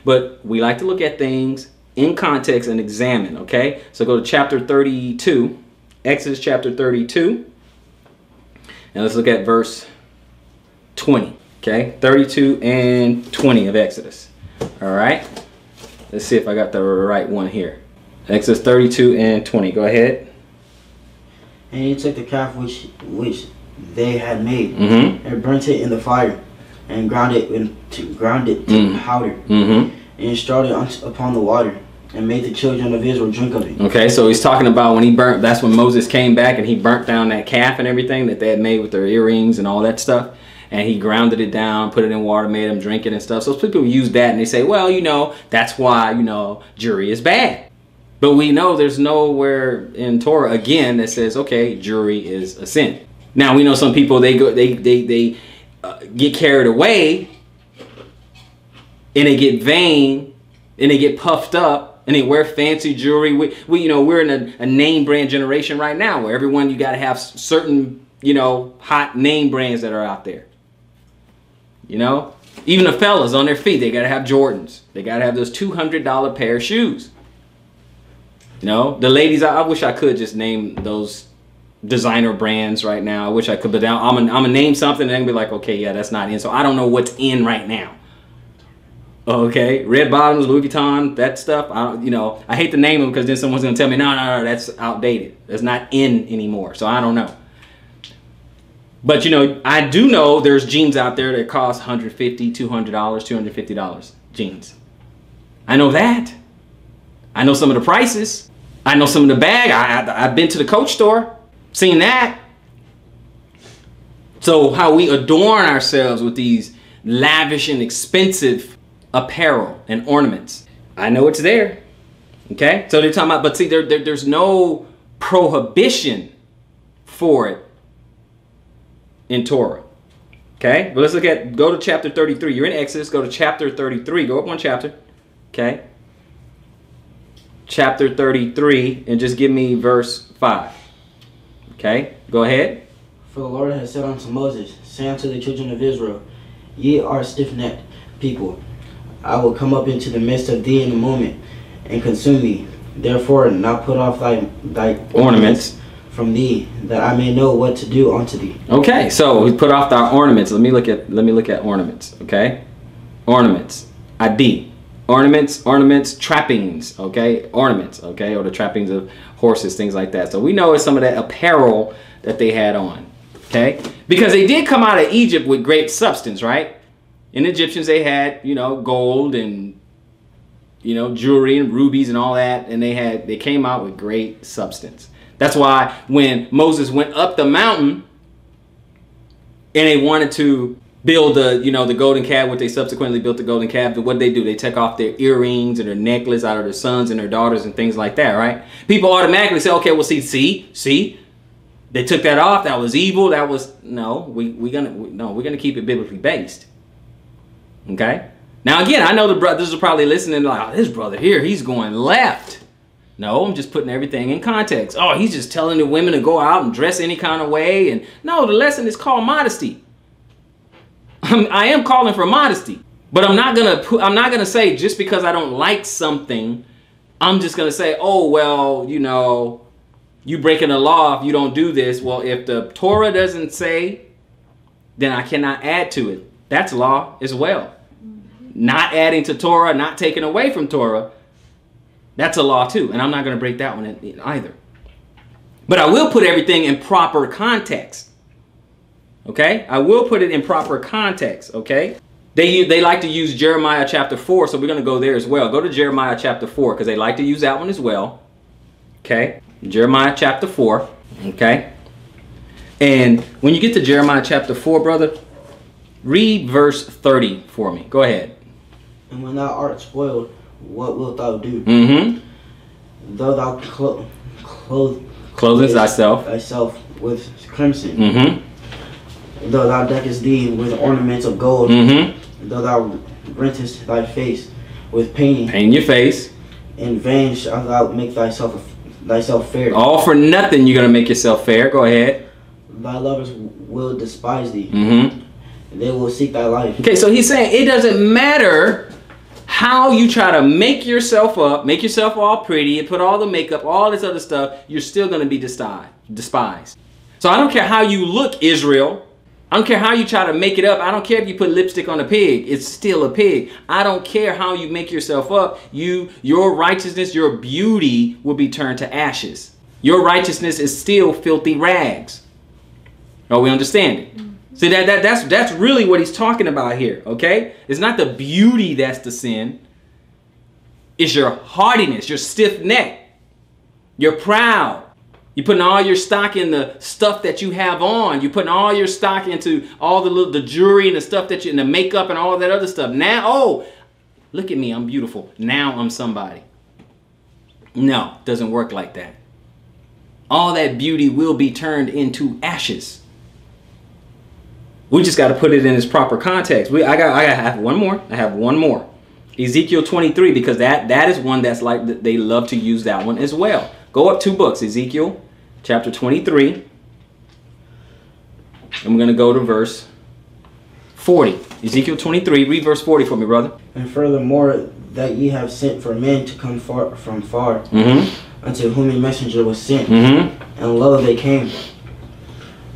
A: But we like to look at things in context and examine, okay? So go to chapter 32, Exodus chapter 32. And let's look at verse 20, okay? 32 and 20 of Exodus. All right? Let's see if I got the right one here. Exodus 32 and 20. Go ahead.
B: And he took the calf which they had made, and burnt it in the fire, and ground it to powder, and strawed it upon the water, and made the children of Israel drink of it. Okay, so he's talking about when he burnt, that's when Moses came back and he burnt down that calf and everything that they had made with their earrings and all that stuff. And he grounded it down, put it in water, made them drink it and stuff. So people use that and they say, well, you know, that's why, you know, jewelry is bad. But we know there's nowhere in Torah, again, that says, okay, jewelry is a sin. Now, we know some people, they get carried away and they get vain and they get puffed up and they wear fancy jewelry. You know, we're in a name brand generation right now where everyone, you got to have certain, you know, hot name brands that are out there. You know, even the fellas on their feet, they got to have Jordans. They got to have those $200 pair of shoes. You know, the ladies, I wish I could just name those designer brands right now. I wish I could, but I'm gonna name something and then be like, okay, yeah, that's not in. So I don't know what's in right now. Okay, red bottoms, Louis Vuitton, that stuff. I hate to name them because then someone's gonna tell me, no, that's outdated. That's not in anymore. So I don't know. But you know, I do know there's jeans out there that cost $150, $200, $250 jeans. I know that. I know some of the prices. I know some of the bag. I've been to the Coach store, seen that. So how we adorn ourselves with these lavish and expensive apparel and ornaments, I know it's there. Okay, so they're talking about, but see, there's no prohibition for it in Torah. Okay, but let's go to chapter 33. You're in Exodus, go to chapter 33. Go up one chapter. Okay, chapter 33, and just give me verse 5. Okay, go ahead. For the Lord has said unto Moses, say unto the children of Israel, ye are stiff-necked people. I will come up into the midst of thee in a moment, and consume thee. Therefore, now put off thy ornaments from thee, that I may know what to do unto thee. Okay, so we put off our ornaments. Let me look at ornaments. Okay, ornaments. Adi. Ornaments, trappings. Okay, ornaments. Okay, or the trappings of horses, things like that. So we know it's some of that apparel that they had on. Okay, because they did come out of Egypt with great substance, right? In the Egyptians, they had, you know, gold and, you know, jewelry and rubies and all that, and they came out with great substance. That's why when Moses went up the mountain and they wanted to build the golden calf, what they subsequently built the golden calf, what they do, they take off their earrings and their necklace out of their sons and their daughters and things like that, right? People automatically say, okay, well, see, they took that off. That was evil. That was we're gonna keep it biblically based. Okay. Now again, I know the brothers are probably listening like, oh, this brother here, he's going left. No, I'm just putting everything in context. Oh, he's just telling the women to go out and dress any kind of way. And no, the lesson is called modesty. I am calling for modesty, but I'm not gonna say just because I don't like something, I'm just gonna say, oh well, you know, you breaking the law if you don't do this. Well, if the Torah doesn't say, then I cannot add to it.
A: That's law as well. Not adding to Torah, not taking away from Torah. That's a law too. And I'm not going to break that one in either. But I will put everything in proper context. Okay? I will put it in proper context. Okay? They like to use Jeremiah chapter 4, so we're going to go there as well. Go to Jeremiah chapter 4 because they like to use that one as well. Okay? Jeremiah chapter 4. Okay? And when you get to Jeremiah chapter 4, brother, read verse 30 for me. Go ahead.
B: And when thou art spoiled, what wilt thou do?
A: Mm-hmm.
B: Though thou
A: clothest
B: thyself with crimson.
A: Mm-hmm.
B: Though thou deckest thee with ornaments of gold.
A: Mm-hmm.
B: Though thou rentest thy face with painting.
A: Paint your face.
B: In vain shalt thou make thyself fair.
A: All for nothing you're going to make yourself fair. Go ahead.
B: Thy lovers will despise thee.
A: Mm-hmm.
B: They will seek thy life.
A: Okay, so he's saying it doesn't matter how you try to make yourself up, make yourself all pretty, and put all the makeup, all this other stuff, you're still going to be despised. So I don't care how you look, Israel. I don't care how you try to make it up. I don't care if you put lipstick on a pig. It's still a pig. I don't care how you make yourself up. Your righteousness, your beauty will be turned to ashes. Your righteousness is still filthy rags. Are we understanding? See, that's really what he's talking about here, okay? It's not the beauty that's the sin. It's your hardiness, your stiff neck. You're proud. You're putting all your stock in the stuff that you have on. You're putting all your stock into all the jewelry and the stuff that and the makeup and all that other stuff. Now, oh, look at me, I'm beautiful. Now I'm somebody. No, it doesn't work like that. All that beauty will be turned into ashes. We just got to put it in its proper context. I have one more. I have one more. Ezekiel 23, because that is one that's like they love to use that one as well. Go up 2 books. Ezekiel chapter 23. And we're going to go to verse 40. Ezekiel 23. Read verse 40 for me, brother.
B: And furthermore, that ye have sent for men to come from far, unto whom a messenger was sent. And lo, they came.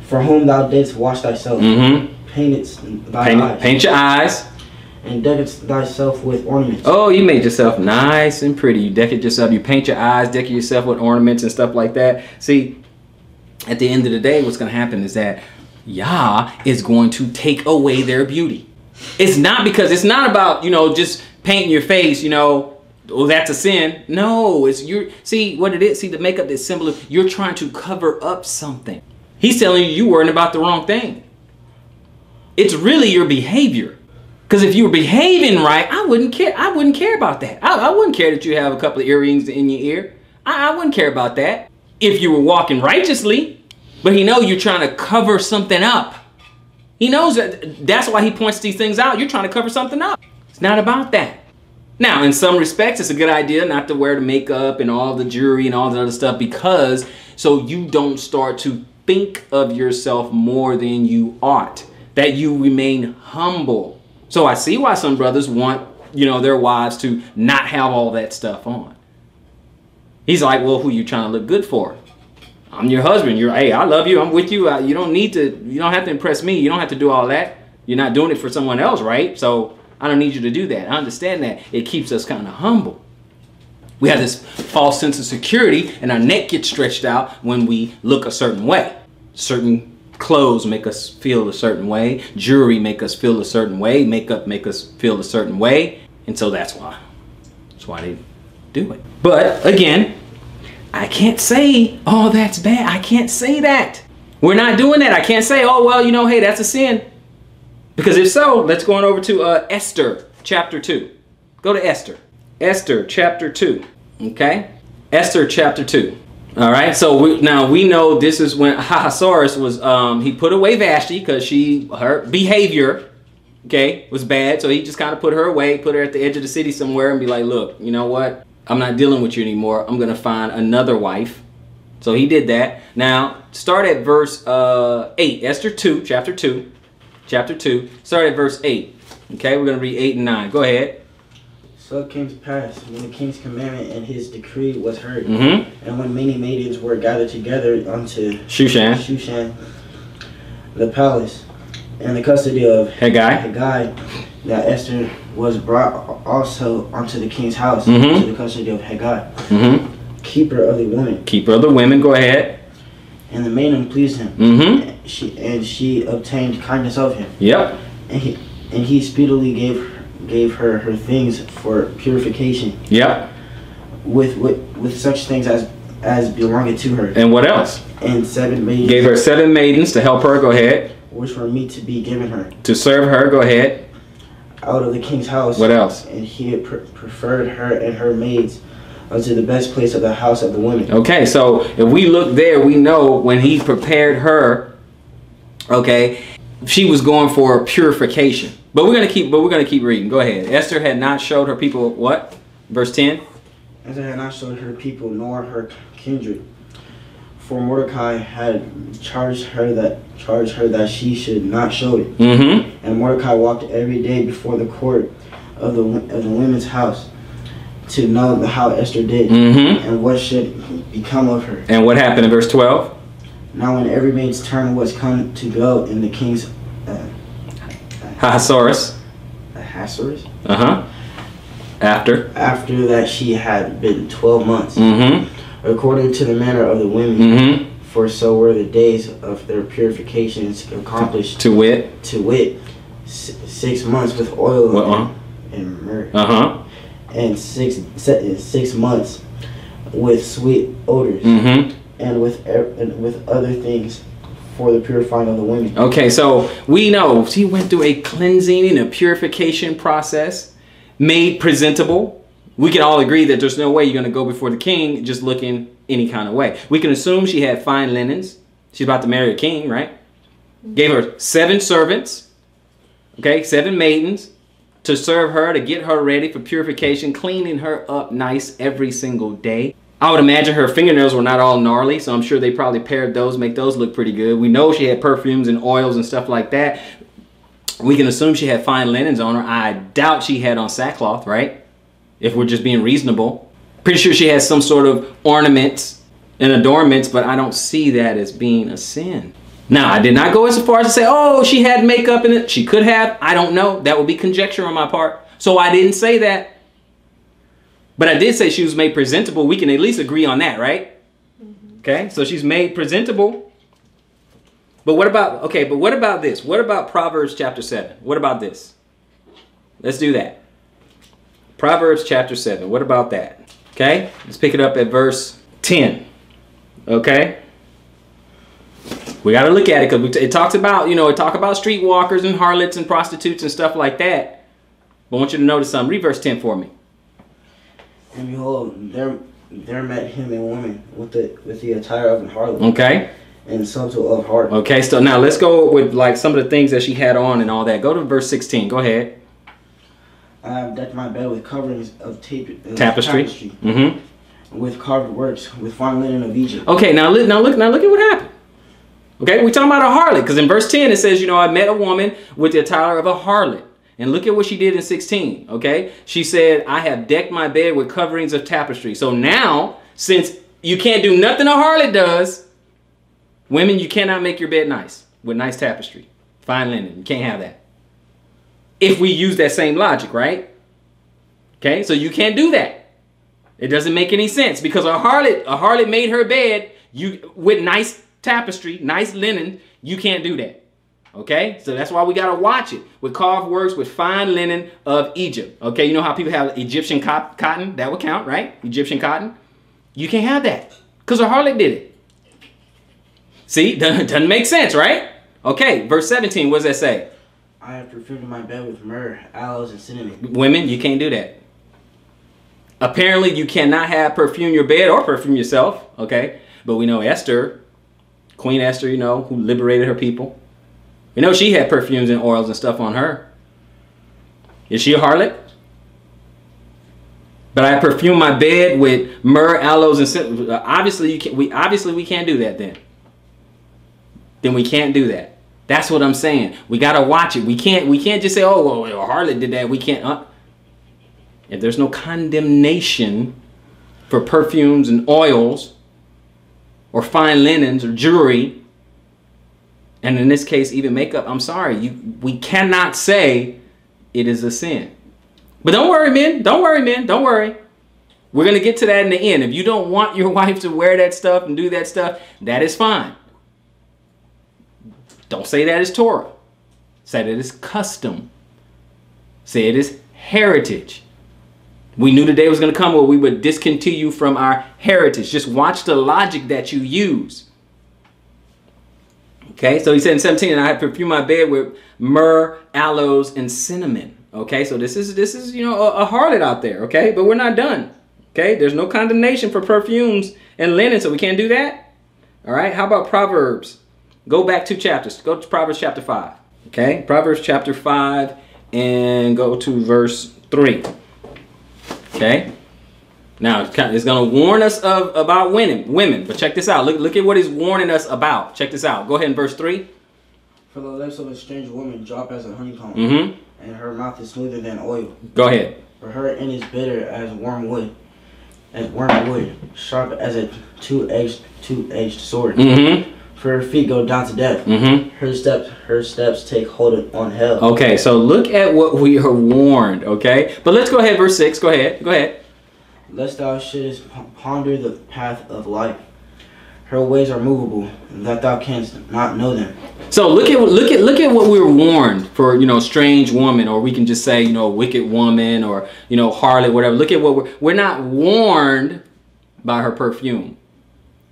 B: For whom thou didst wash thyself, paintedst thy eyes.
A: Paint your eyes.
B: And deckest thyself with ornaments.
A: Oh, you made yourself nice and pretty. You deck it yourself. You paint your eyes, deck yourself with ornaments and stuff like that. See, at the end of the day, what's going to happen is that Yah is going to take away their beauty. It's not about, just painting your face, oh, that's a sin. No, see what it is. See, the makeup is symbol. You're trying to cover up something. He's telling you worrying about the wrong thing. It's really your behavior. Because if you were behaving right, I wouldn't care. I wouldn't care about that. I wouldn't care that you have a couple of earrings in your ear. I wouldn't care about that if you were walking righteously. But he knows you're trying to cover something up. He knows that. That's why he points these things out. You're trying to cover something up. It's not about that. Now, in some respects, it's a good idea not to wear the makeup and all the jewelry and all the other stuff, because so you don't start to think of yourself more than you ought. That you remain humble. So I see why some brothers want, their wives to not have all that stuff on. He's like, well, who you trying to look good for? I'm your husband. Hey, I love you. I'm with you. You don't have to impress me. You don't have to do all that. You're not doing it for someone else, right? So I don't need you to do that. I understand that. It keeps us kind of humble. We have this false sense of security and our neck gets stretched out when we look a certain way. Certain clothes make us feel a certain way. Jewelry make us feel a certain way. Makeup make us feel a certain way. And so that's why they do it. But again, I can't say, oh, that's bad. I can't say that. We're not doing that. I can't say, oh, well, hey, that's a sin. Because if so, let's go on over to Esther chapter 2. Go to Esther. Esther chapter 2. Okay? Esther chapter 2. All right, so we know this is when Ahasuerus was he put away Vashti because her behavior, was bad. So he just kind of put her away, put her at the edge of the city somewhere, and be like, look, you know what? I'm not dealing with you anymore. I'm gonna find another wife. So he did that. Now start at verse 8. Esther 2, chapter 2, Start at verse 8. Okay, we're gonna read 8 and 9. Go ahead. So
B: it came to pass, when the king's commandment and his decree was heard, and when many maidens were gathered together unto
A: Shushan,
B: the palace, and the custody of
A: Haggai,
B: that Esther was brought also unto the king's house, to the custody of Haggai, keeper of the women.
A: Keeper of the women, go ahead.
B: And the maiden pleased him, and she obtained kindness of him.
A: Yep.
B: And he speedily gave her things for purification.
A: Yep.
B: With such things as belonged to her.
A: And what else?
B: And 7 maidens.
A: Gave her 7 maidens to help her. Go ahead.
B: Which were meet to be given her.
A: To serve her. Go ahead.
B: Out of the king's house.
A: What else?
B: And he had preferred her and her maids unto the best place of the house of the women.
A: Okay, so if we look there, we know when he prepared her, okay, she was going for purification. But we're gonna keep reading. Go ahead. Esther had not showed her people what? Verse 10.
B: Esther had not showed her people nor her kindred, for Mordecai had charged her that she should not show it. And Mordecai walked every day before the court of the women's house to know how Esther did, and what should become of her.
A: And what happened in verse 12?
B: Now when every maid's turn was come to go in the king's
A: Ahasuerus. After
B: that she had been 12 months, according to the manner of the women, for so were the days of their purifications accomplished.
A: To wit,
B: 6 months with oil and myrrh, and 6 months with sweet odors, and with other things for the purifying of the women. Okay, so we know she went through a cleansing and a purification process, made presentable. We can all agree that there's no way you're going to go before the king just looking any kind of way. We can assume she had fine linens. She's about to marry a king, right? Gave her 7 servants, okay, 7 maidens to serve her, to get her ready for purification, cleaning her up nice every single day. I would imagine her fingernails were not all gnarly, so I'm sure they probably pared those, make those look pretty good. We know she had perfumes and oils and stuff like that. We can assume she had fine linens on her. I doubt she had on sackcloth, right? If we're just being reasonable. Pretty sure she has some sort of ornaments and adornments, but I don't see that as being a sin. Now, I did not go as far as to say, oh, she had makeup in it. She could have. I don't know. That would be conjecture on my part. So I didn't say that. But I did say she was made presentable. We can at least agree on that, right? Okay, so she's made presentable. But what about, okay, but what about this? What about Proverbs chapter 7? What about this? Let's do that. Proverbs chapter 7. What about that? Okay, let's pick it up at verse 10. Okay. We got to look at it because it talks about, you know, it talks about streetwalkers and harlots and prostitutes and stuff like that. But I want you to notice something. Read verse 10 for me. And behold, there met him a woman with the attire of an harlot. Okay. And subtle of heart. Okay, so now let's go with like some of the things that she had on and all that. Go to verse 16. Go ahead. I have decked my bed with coverings of tapestry. With carved works, with fine linen of Egypt. Okay, now look at what happened. Okay, we're talking about a harlot because in verse 10 it says, you know, I met a woman with the attire of a harlot. And look at what she did in 16, okay? She said, I have decked my bed with coverings of tapestry. So now, since you can't do nothing a harlot does, women, you cannot make your bed nice with nice tapestry, fine linen. You can't have that. If we use that same logic, right? Okay, so you can't do that. It doesn't make any sense because a harlot made her bed with nice tapestry, nice linen. You can't do that. Okay, so that's why we got to watch it with carved works with fine linen of Egypt. Okay, you know how people have Egyptian cotton? That would count, right? Egyptian cotton. You can't have that because a harlot did it. See, doesn't make sense, right? Okay, verse 17, what does that say? I have perfumed my bed with myrrh, aloes, and cinnamon. Women, you can't do that. Apparently, you cannot have perfume your bed or perfume yourself, okay? But we know Esther, Queen Esther, you know, who liberated her people. We know she had perfumes and oils and stuff on her. Is she a harlot? But I perfume my bed with myrrh, aloes, and cinnamon. Obviously, we can't do that then. Then we can't do that. That's what I'm saying. We gotta watch it. We can't just say, oh, well, a harlot did that. We can't. If there's no condemnation for perfumes and oils or fine linens or jewelry,
A: And in this case, even makeup, I'm sorry, we cannot say it is a sin. But don't worry, men. Don't worry, men. Don't worry. We're going to get to that in the end. If you don't want your wife to wear that stuff and do that stuff, that is fine. Don't say that is Torah. Say that it is custom. Say it is heritage. We knew the day was going to come where we would discontinue from our heritage. Just watch the logic that you use. Okay, so he said in 17, and I perfume my bed with myrrh, aloes, and cinnamon. Okay, so this is a harlot out there. Okay, but we're not done. Okay, there's no condemnation for perfumes and linen, so we can't do that. All right, how about Proverbs? Go back 2 chapters. Go to Proverbs chapter 5. Okay, Proverbs chapter 5 and go to verse 3. Okay, now it's going to warn us about women, but check this out. Look at what he's warning us about. Check this out. Go ahead in verse 3.
B: For the lips of a strange woman drop as a honeycomb,
A: Mm-hmm.
B: and her mouth is smoother than oil.
A: Go ahead.
B: For her end is bitter as wormwood, sharp as a two-edged sword.
A: Mm-hmm.
B: For her feet go down to death.
A: Mm-hmm.
B: Her steps take hold on hell.
A: Okay, so look at what we are warned. Okay, but let's go ahead, verse 6. Go ahead.
B: Lest thou shouldest ponder the path of life. Her ways are movable, that thou canst not know them.
A: So look at what we're warned for, strange woman, or we can just say, wicked woman, or, harlot, whatever. Look at what we're not warned by her perfume.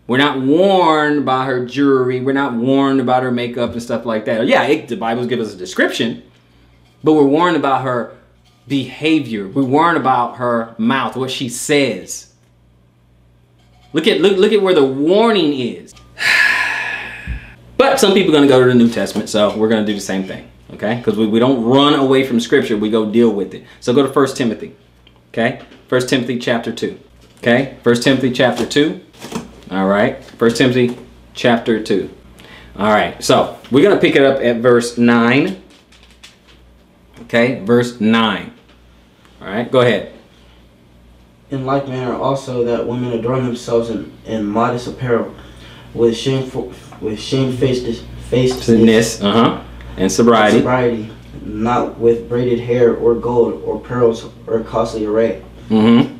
A: We're not warned by her jewelry. We're not warned about her makeup and stuff like that. Yeah, the Bible gives us a description, but we're warned about her behavior. We're warned about her mouth, what she says. Look at where the warning is. But some people are going to go to the New Testament, so we're going to do the same thing, okay? Because we don't run away from Scripture. We go deal with it. So go to 1 Timothy, okay? 1 Timothy chapter 2, okay? 1 Timothy chapter 2, all right? 1 Timothy chapter 2. All right, so we're going to pick it up at verse 9, okay? Verse 9, all right? Go ahead.
B: In like manner also that women adorn themselves in modest apparel, with shamefacedness,
A: and sobriety,
B: not with braided hair or gold or pearls or costly array,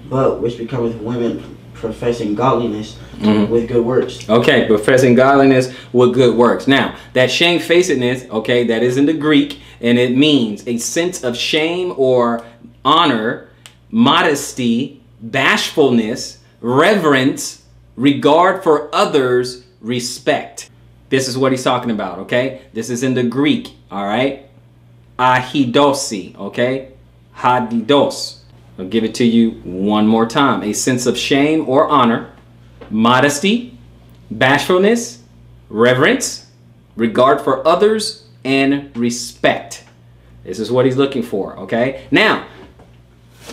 B: but which becometh women professing godliness with good works.
A: Okay, professing godliness with good works. Now, that shamefacedness, okay, that is in the Greek, and it means a sense of shame or honor, modesty, bashfulness, reverence, regard for others, respect. This is what he's talking about, okay? This is in the Greek, all right? Ahidosi, okay? Hadidos. I'll give it to you one more time. A sense of shame or honor, modesty, bashfulness, reverence, regard for others, and respect. This is what he's looking for, okay? Now,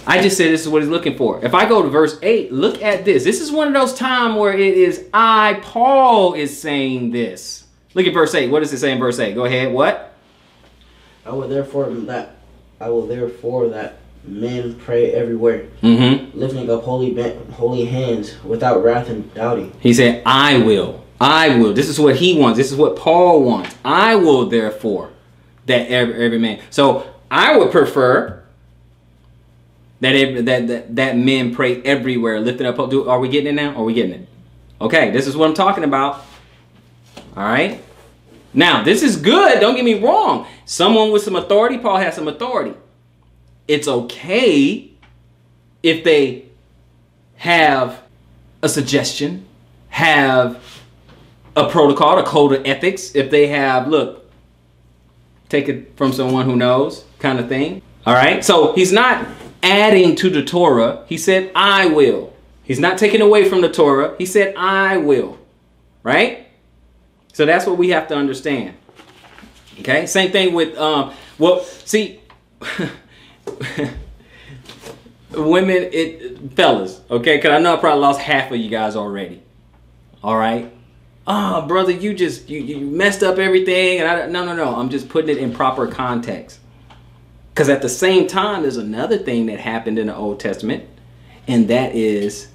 A: I just said this is what he's looking for. If I go to verse 8, look at this. This is one of those times where it is Paul is saying this. Look at verse 8. What does it say in verse 8? Go ahead. What?
B: I will therefore that men pray everywhere, lifting up holy hands without wrath and doubting.
A: He said, I will. This is what he wants. This is what Paul wants. I will therefore that every man. So I would prefer that men pray everywhere, lifting up. Are we getting it now? Are we getting it? Okay, this is what I'm talking about. All right. Now, this is good. Don't get me wrong. Someone with some authority, Paul has some authority. It's okay if they have a suggestion, have a protocol, a code of ethics. If they have, look, take it from someone who knows kind of thing. All right. So he's not adding to the Torah. He said, I will. He's not taking away from the Torah. He said, I will. Right? So that's what we have to understand. Okay? Same thing with, women, fellas, okay? Because I know I probably lost half of you guys already. All right? Oh, brother, you messed up everything. And no. I'm just putting it in proper context. Because at the same time, there's another thing that happened in the Old Testament, and that is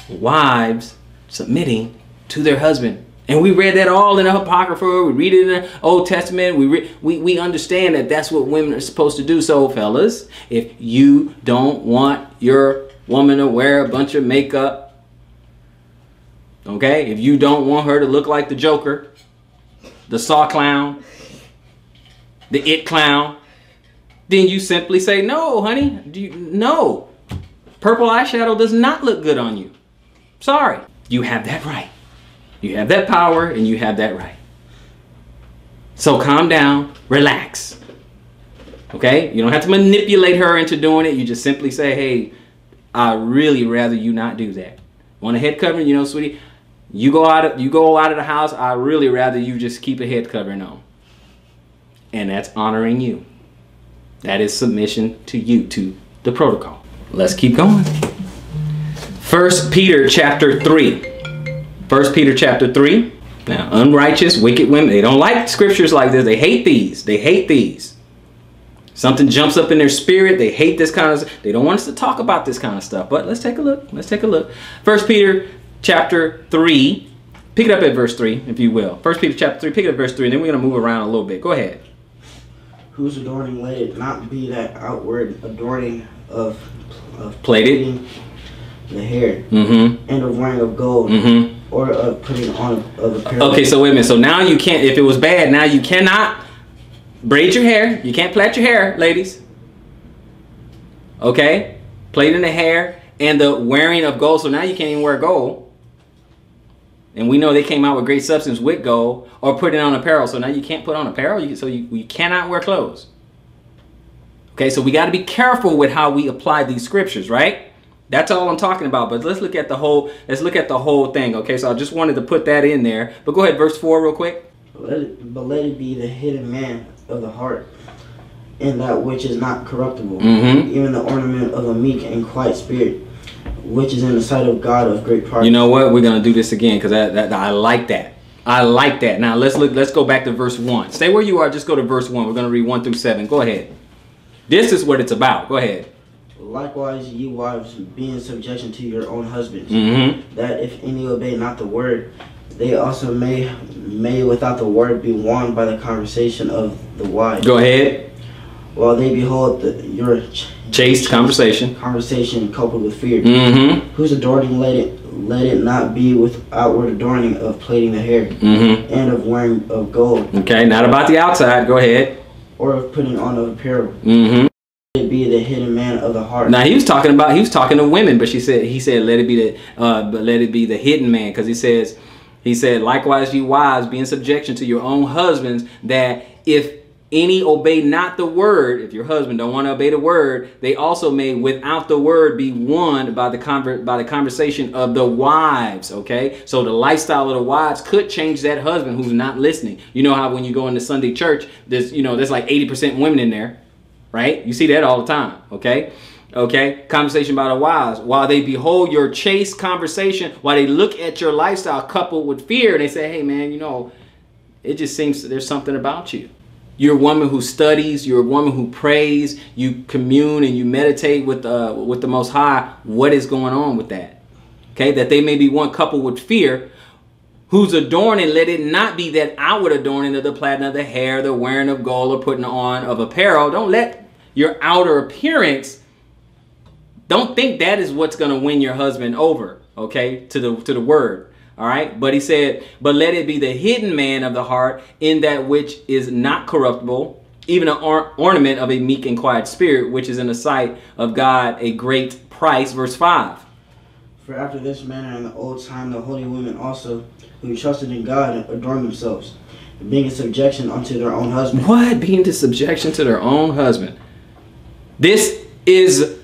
A: wives submitting to their husband And we read that all in the Apocrypha. We read it in the Old Testament. We understand that that's what women are supposed to do. So, fellas, if you don't want your woman to wear a bunch of makeup, okay, if you don't want her to look like the Joker, the Saw clown, the It clown, then you simply say, no, honey, no. Purple eyeshadow does not look good on you. Sorry. You have that right. You have that power and you have that right. So calm down, relax. Okay? You don't have to manipulate her into doing it. You just simply say, hey, I'd really rather you not do that. Want a head covering? You know, sweetie, you go out of the house, I'd really rather you just keep a head covering on. And that's honoring you. That is submission to you, to the protocol. Let's keep going. 1 Peter chapter 3. 1 Peter chapter 3. Now, unrighteous, wicked women, they don't like scriptures like this. They hate these. They hate these. Something jumps up in their spirit. They hate this kind of, they don't want us to talk about this kind of stuff. But let's take a look. Let's take a look. 1 Peter chapter 3. Pick it up at verse 3, if you will. 1 Peter chapter 3, pick it up at verse 3, and then we're going to move around a little bit. Go ahead.
B: Whose adorning let it not be that outward adorning of
A: plated
B: the hair, and of wearing of gold, or of putting on of apparel. Okay,
A: so wait a minute. So now you can't, if it was bad, now you cannot braid your hair. You can't plait your hair, ladies. Okay? Plaiting the hair and the wearing of gold. So now you can't even wear gold. And we know they came out with great substance with gold, or putting on apparel. So now you can't put on apparel. You cannot wear clothes. Okay, so we got to be careful with how we apply these scriptures, right? That's all I'm talking about. But let's look at the whole. Let's look at the whole thing. Okay, so I just wanted to put that in there. But go ahead, verse 4, real quick.
B: But let it be the hidden man of the heart, in that which is not corruptible, even the ornament of a meek and quiet spirit, which is in the sight of God of great price.
A: You know what? We're gonna do this again because I like that. I like that. Now let's go back to verse 1. Stay where you are. Just go to verse 1. We're gonna read 1 through 7. Go ahead. This is what it's about. Go ahead.
B: Likewise, ye wives, be in subjection to your own husbands, that if any obey not the word, they also may without the word be warned by the conversation of the wise.
A: Go ahead.
B: While they behold your
A: chaste conversation
B: coupled with fear, whose adorning let it not be with outward adorning of plaiting the hair, and of wearing of gold. Okay,
A: not about the outside. Go ahead.
B: Or of putting on of apparel. It be the hidden man of the heart.
A: Now he was talking to women, but he said let it be the hidden man, because he said likewise you wives be in subjection to your own husbands, that if any obey not the word, if your husband don't want to obey the word, they also may without the word be won by the conversation of the wives. Okay, so the lifestyle of the wives could change that husband who's not listening. You know how when you go into Sunday church, there's like 80% women in there. Right? You see that all the time. Okay. Conversation about the wives. While they behold your chaste conversation, while they look at your lifestyle coupled with fear, they say, hey man, it just seems there's something about you. You're a woman who studies. You're a woman who prays. You commune and you meditate with the Most High. What is going on with that? Okay. That they may be one coupled with fear, whose adorning let it not be that outward adorning of the platinum of the hair, the wearing of gold, or putting on of apparel. Don't let your outer appearance, don't think that is what's going to win your husband over, okay, to the word. All right. But he said, but let it be the hidden man of the heart, in that which is not corruptible, even an ornament of a meek and quiet spirit, which is in the sight of God a great price. Verse 5.
B: For after this manner in the old time the holy women also, who trusted in God, adorned themselves, being in subjection unto their own husband.
A: What? Being in subjection to their own husband. This is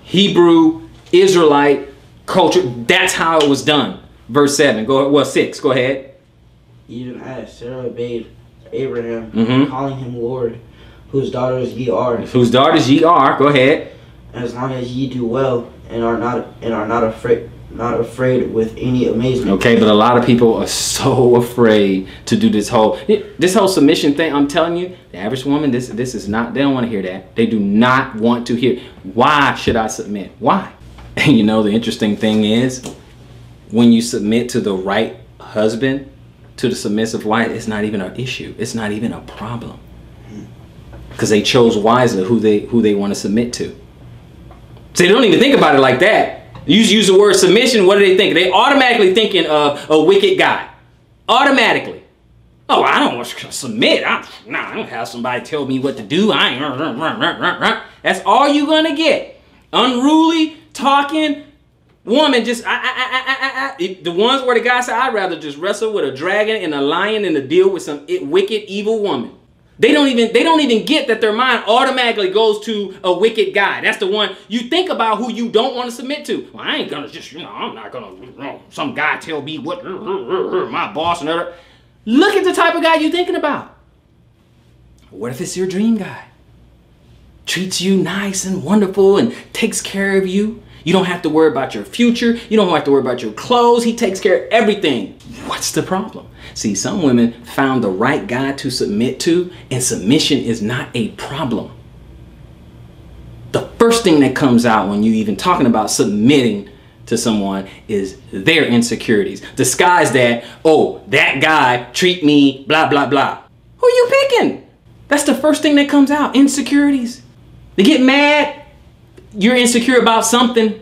A: Hebrew Israelite culture. That's how it was done. Verse 7. Well, 6. Go ahead.
B: Even as Sarah obeyed Abraham, calling him Lord, whose daughters ye are.
A: Whose daughters ye are. Go ahead.
B: As long as ye do well and are not afraid with any amazement. Okay,
A: but a lot of people are so afraid to do this whole submission thing. I'm telling you, the average woman, this is not, they don't want to hear that. They do not want to hear. Why should I submit? Why? And the interesting thing is, when you submit to the right husband to the submissive wife, it's not even an issue. It's not even a problem. Because they chose wisely who they want to submit to. So they don't even think about it like that. You use the word submission, what do they think? They automatically thinking of a wicked guy. Automatically. Oh, I don't want to submit. I don't have somebody tell me what to do. That's all you're going to get. Unruly, talking woman, just the ones where the guy said, I'd rather just wrestle with a dragon and a lion than to deal with some wicked, evil woman. They don't even get that their mind automatically goes to a wicked guy. That's the one you think about who you don't want to submit to. Well, I ain't gonna just, I'm not gonna some guy tell me what my boss and other. Look at the type of guy you're thinking about. What if it's your dream guy? Treats you nice and wonderful and takes care of you. You don't have to worry about your future. You don't have to worry about your clothes. He takes care of everything. What's the problem? See, some women found the right guy to submit to, and submission is not a problem. The first thing that comes out when you even talking about submitting to someone is their insecurities. Disguise that, oh, that guy treat me, blah, blah, blah. Who you picking? That's the first thing that comes out, insecurities. They get mad. You're insecure about something.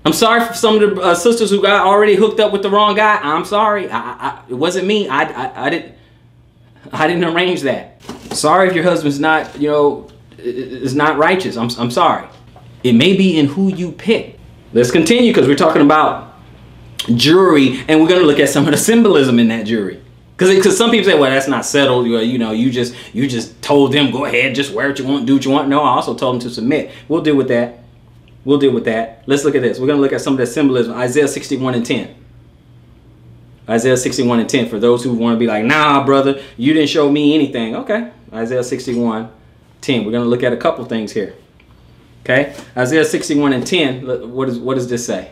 A: I'm sorry for some of the sisters who got already hooked up with the wrong guy. I'm sorry. It wasn't me. I didn't arrange that. Sorry if your husband's not, is not righteous. I'm sorry. It may be in who you pick. Let's continue because we're talking about jewelry, and we're going to look at some of the symbolism in that jewelry. Because some people say, well, that's not settled. You just told them, go ahead, just wear what you want, do what you want. No, I also told them to submit. We'll deal with that. We'll deal with that. Let's look at this. We're going to look at some of that symbolism. Isaiah 61:10. Isaiah 61:10. For those who want to be like, nah, brother, you didn't show me anything. Okay. Isaiah 61:10. We're going to look at a couple things here. Okay. Isaiah 61:10. What does this say?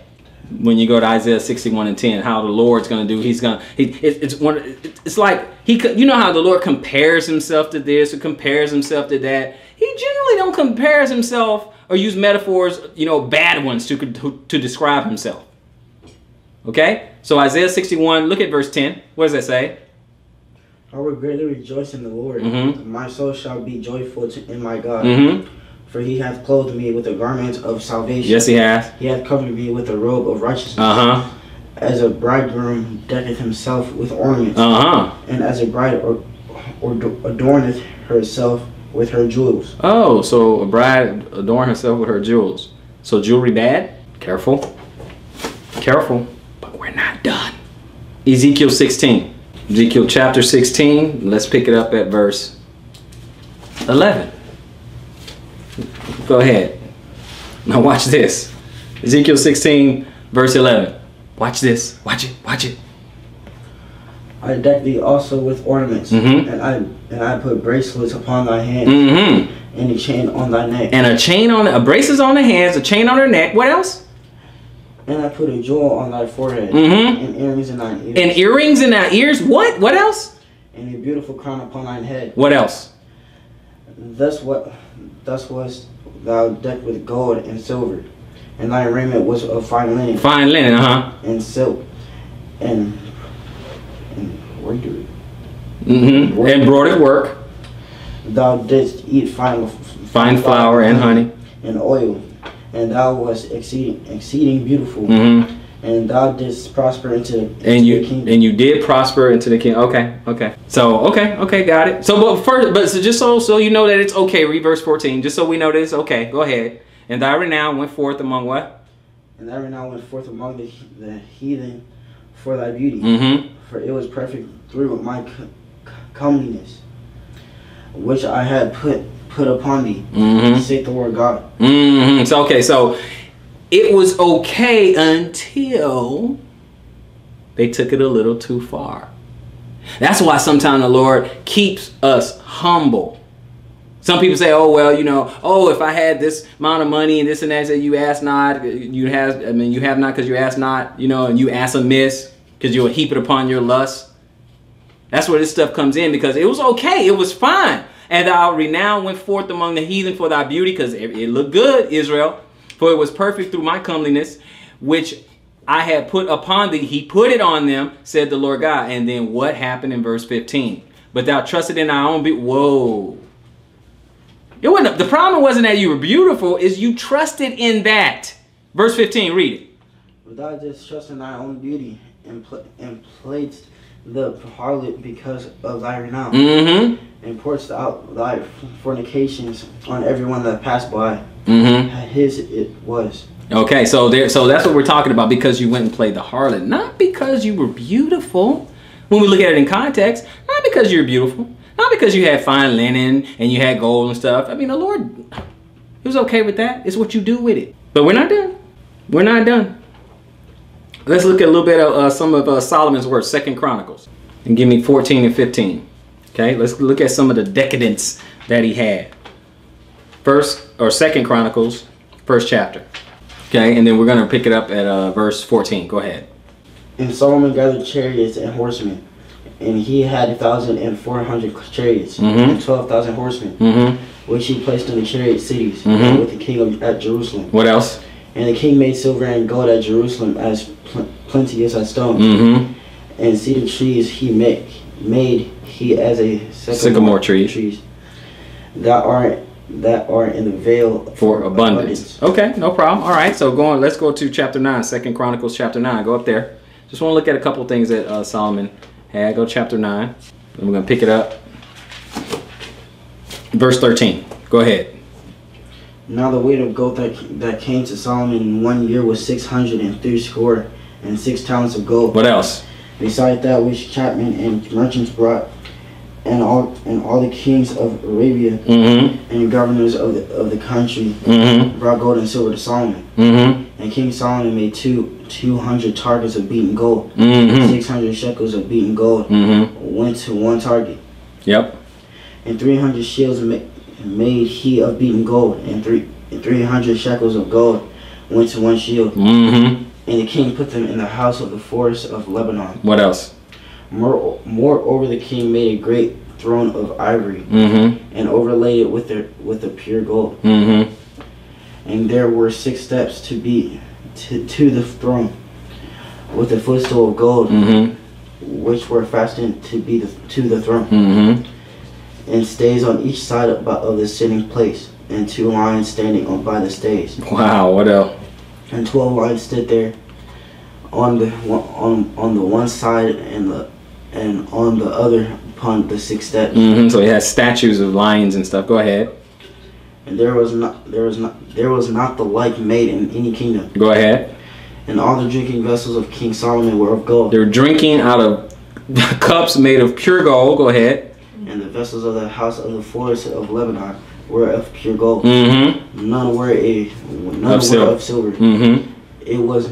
A: When you go to Isaiah 61:10, how the Lord's going to do, it's like, you know how the Lord compares himself to this or compares himself to that. He generally don't compare himself or use metaphors, bad ones to describe himself. Okay? So Isaiah 61, look at verse 10. What does that say?
B: I will greatly rejoice in the Lord.
A: Mm-hmm.
B: My soul shall be joyful in my God.
A: Mm-hmm.
B: For he hath clothed me with the garment of salvation.
A: Yes, he has.
B: He hath covered me with a robe of righteousness.
A: Uh-huh.
B: As a bridegroom decketh himself with ornaments.
A: Uh-huh.
B: And as a bride adorneth herself with her jewels.
A: Oh, so a bride adorn herself with her jewels. So jewelry bad? Careful. Careful. But we're not done. Ezekiel 16. Ezekiel chapter 16. Let's pick it up at verse 11. Go ahead. Now watch this. Ezekiel 16 verse 11. Watch this. Watch it. Watch it.
B: I deck thee also with ornaments,
A: mm-hmm.
B: and I put bracelets upon thy hands,
A: mm-hmm.
B: and a chain on thy neck.
A: And a braces on the hands, a chain on her neck. What else?
B: And I put a jewel on thy forehead,
A: mm-hmm.
B: and earrings in thine ears.
A: And earrings in thy ears. What? What else?
B: And a beautiful crown upon thine head.
A: What else?
B: Thus was thou decked with gold and silver, and thy raiment was of fine linen.
A: Fine linen,
B: and silk, and
A: mm-hmm. Embroidered work.
B: Thou didst eat fine
A: flour and honey
B: and oil, and thou wast exceeding beautiful.
A: Mm-hmm.
B: And thou didst prosper into the kingdom.
A: And you did prosper into the kingdom. Okay. So okay, got it. So just so you know that it's okay. Read verse 14, just so we know that it's okay. Go ahead. And thy renown went forth among what?
B: And thy renown went forth among the heathen for thy beauty.
A: Mm-hmm.
B: For it was perfect through my comeliness, which I had put upon thee,
A: mm-hmm.
B: saith the Lord God.
A: Mm-hmm. So it was okay until they took it a little too far. That's why sometimes the Lord keeps us humble. Some people say, oh, well, if I had this amount of money and this and that, say you ask not, you have not because you ask not, and you ask amiss because you'll heap it upon your lust. That's where this stuff comes in, because it was okay. It was fine. And thy renown went forth among the heathen for thy beauty, because it looked good, Israel. For it was perfect through my comeliness, which I had put upon thee. He put it on them, said the Lord God. And then what happened in verse 15? But thou trusted in thy own beauty. Whoa. It wasn't, the problem wasn't that you were beautiful, is you trusted in that. Verse 15, read it.
B: But thou didst trust in thy own beauty and playedst the harlot because of thy renown. And pouredst out thy fornications on everyone that passed by. His it was.
A: Okay, so that's what we're talking about, because you went and played the harlot. Not because you were beautiful. When we look at it in context, not because you're beautiful. Not because you had fine linen and you had gold and stuff. I mean, the Lord, He was okay with that. It's what you do with it. But we're not done. We're not done. Let's look at a little bit of some of Solomon's words, 2 Chronicles. And give me 14 and 15. Okay, let's look at some of the decadence that he had. 2 Chronicles, 1st chapter. Okay, and then we're going to pick it up at verse 14. Go ahead.
B: And Solomon gathered chariots and horsemen, and he had 1,400 chariots and 12,000 horsemen, which he placed in the chariot cities with the king at Jerusalem.
A: What else?
B: And the king made silver and gold at Jerusalem as plenteous as stones. And cedar trees he made he as a sycamore trees that are in the vale
A: for abundance. Okay, no problem. All right, so let's go to chapter 9, 2 Chronicles chapter 9. Go up there. Just want to look at a couple things that Solomon had. Go to chapter 9. And we're going to pick it up. Verse 13. Go ahead.
B: Now the weight of gold that came to Solomon in 1 year was 636 talents of gold.
A: What else?
B: Beside that which chapmen and merchants brought, and all the kings of Arabia and governors of the country brought gold and silver to Solomon. And King Solomon made 200 targets of beaten gold. 600 shekels of beaten gold went to one target.
A: Yep.
B: And 300 shields made he of beaten gold, and 300 shekels of gold went to one shield. And the king put them in the house of the forest of Lebanon.
A: What else?
B: Moreover, the king made a great throne of ivory and overlaid it with the pure gold. And there were 6 steps to the throne, with a footstool of gold, which were fastened to the throne, and stays on each side of the sitting place, and 2 lions standing by the stays.
A: Wow, what else?
B: And 12 lions stood there on the one side and on the other upon the 6 steps.
A: So he has statues of lions and stuff. Go ahead.
B: And there was not the like made in any kingdom.
A: Go ahead.
B: And all the drinking vessels of King Solomon were of gold.
A: They were drinking out of cups made of pure gold. Go ahead.
B: And the vessels of the house of the forest of Lebanon were of pure gold. None were of silver. It was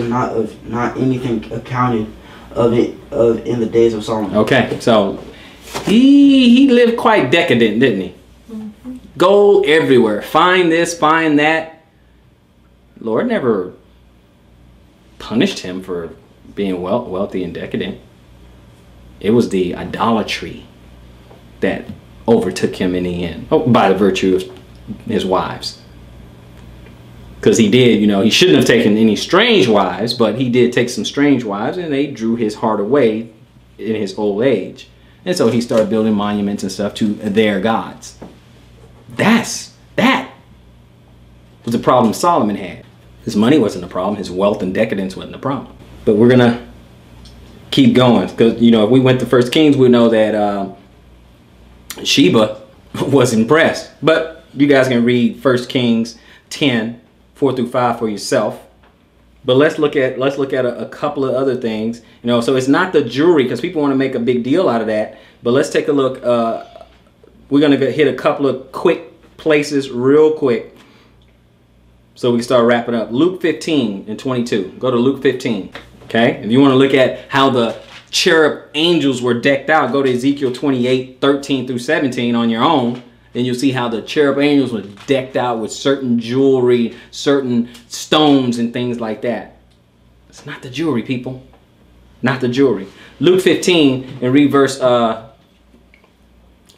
B: not anything accounted of in the days of Solomon. Okay, so he lived quite decadent, didn't he? Gold everywhere. Find this, find that. Lord never punished him for being wealthy and decadent. It was the idolatry that overtook him in the end, by the virtue of his wives. Because he did, he shouldn't have taken any strange wives, but he did take some strange wives, and they drew his heart away in his old age. And so he started building monuments and stuff to their gods. That was the problem Solomon had. His money wasn't the problem. His wealth and decadence wasn't the problem. But we're going to keep going. Because, if we went to 1 Kings, we know that Sheba was impressed. But you guys can read 1 Kings 10, 4 through 5 for yourself. But let's look at a couple of other things. So it's not the jewelry, because people want to make a big deal out of that. But let's take a look. We're going to hit a couple of quick places real quick, so we can start wrapping up. Luke 15 and 22. Go to Luke 15. Okay. If you want to look at how the cherub angels were decked out, go to Ezekiel 28, 13 through 17 on your own. Then you'll see how the cherub angels were decked out with certain jewelry, certain stones and things like that. It's not the jewelry, people. Not the jewelry. Luke 15 and read verse,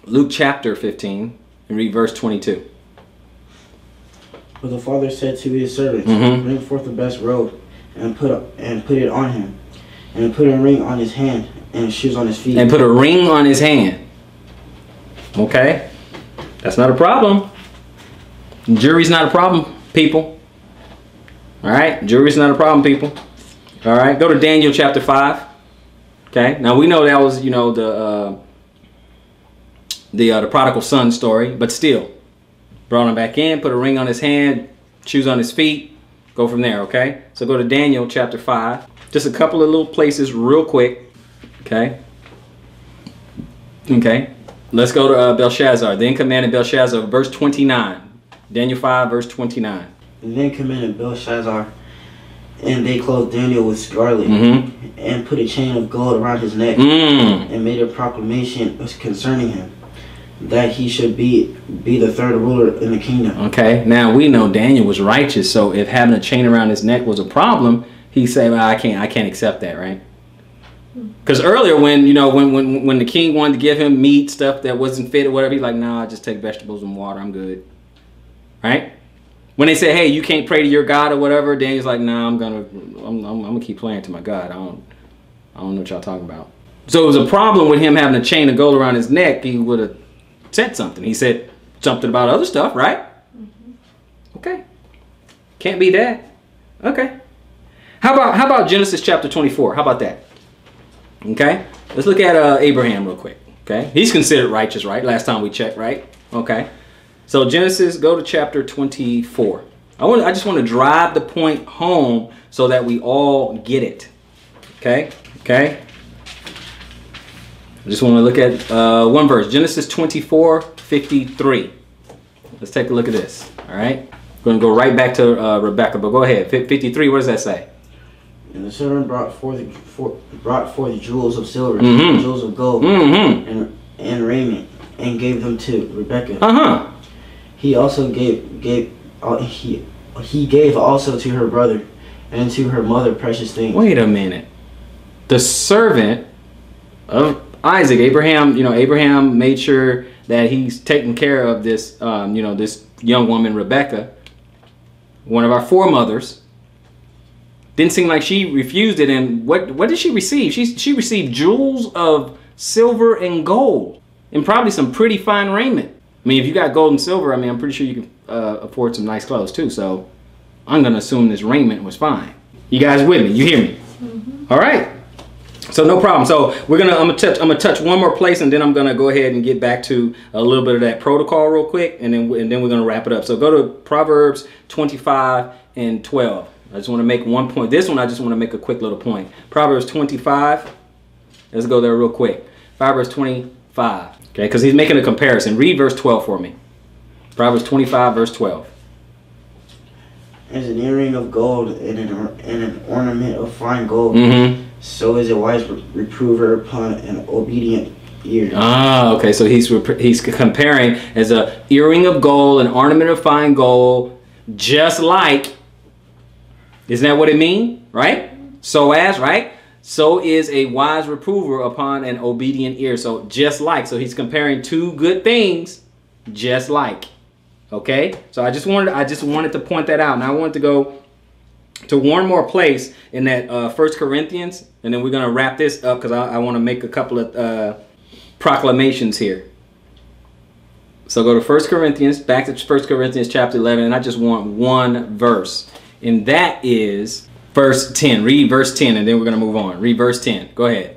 B: Luke chapter 15 and read verse 22. But the father said to his servants, bring forth the best robe and put it on him, and put a ring on his hand and shoes on his feet.
A: And put a ring on his hand. Okay, that's not a problem. Jury's not a problem, people. All right, jury's not a problem, people. All right, go to Daniel chapter 5. Okay, now we know that was, you know, the prodigal son story, but still, brought him back in, put a ring on his hand, shoes on his feet, go from there. Okay, so go to Daniel chapter 5. Just a couple of little places, real quick. Okay. Okay. Let's go to Belshazzar. Then commanded Belshazzar, verse 29. Daniel 5, verse 29.
B: And then commanded Belshazzar, and they clothed Daniel with scarlet, and put a chain of gold around his neck, and made a proclamation concerning him, that he should be the third ruler in the kingdom.
A: Okay, now we know Daniel was righteous, so if having a chain around his neck was a problem, he said, well, I can't accept that, right? Because earlier, when you know, when the king wanted to give him meat, stuff that wasn't fit or whatever, he's like, nah, just take vegetables and water, I'm good, right? When they say, hey, you can't pray to your God or whatever, Daniel's like, nah, I'm gonna keep praying to my God. I don't know what y'all talking about. So it was a problem with him having a chain of gold around his neck. He would have said something. He said something about other stuff, right? Okay, can't be that. Okay, how about Genesis chapter 24? How about that? Okay, let's look at Abraham real quick. Okay, he's considered righteous, right? Last time we checked, right? Okay, so Genesis, go to chapter 24. I just want to drive the point home so that we all get it. Okay, okay. I just want to look at one verse, Genesis 24:53. Let's take a look at this. All right, we're going to go right back to Rebecca, but go ahead. 53. What does that say?
B: And the servant brought forth jewels of silver, jewels of gold, and raiment, and gave them to Rebekah. He also gave also to her brother and to her mother precious things.
A: Wait a minute. The servant of Isaac, Abraham, you know, Abraham made sure that he's taking care of this, you know, this young woman, Rebecca, one of our foremothers. Didn't seem like she refused it. And what did she receive? She received jewels of silver and gold, and probably some pretty fine raiment. I mean, if you got gold and silver, I mean, I'm pretty sure you can afford some nice clothes too. So I'm gonna assume this raiment was fine. You guys with me? You hear me? All right. So no problem. So I'm gonna touch one more place, and then I'm gonna go ahead and get back to a little bit of that protocol real quick, and then we're gonna wrap it up. So go to Proverbs 25:12. I just want to make one point. This one, I just want to make a quick little point. Proverbs 25. Let's go there real quick. Proverbs 25. Okay, because he's making a comparison. Read verse 12 for me. Proverbs 25, verse 12.
B: As an earring of gold and an ornament of fine gold, so is a wise reprover upon an obedient ear. Ah,
A: okay. So he's comparing as a earring of gold, an ornament of fine gold, just like. Isn't that what it means? Right? So as, right? So is a wise reprover upon an obedient ear. So just like. So he's comparing two good things, just like. Okay? So I just wanted to point that out. Now I wanted to go to one more place in that 1 Corinthians, and then we're going to wrap this up because I want to make a couple of proclamations here. So go to 1 Corinthians, back to 1 Corinthians chapter 11, and I just want one verse. And that is verse 10. Read verse 10, and then we're going to move on. Read verse 10. Go ahead.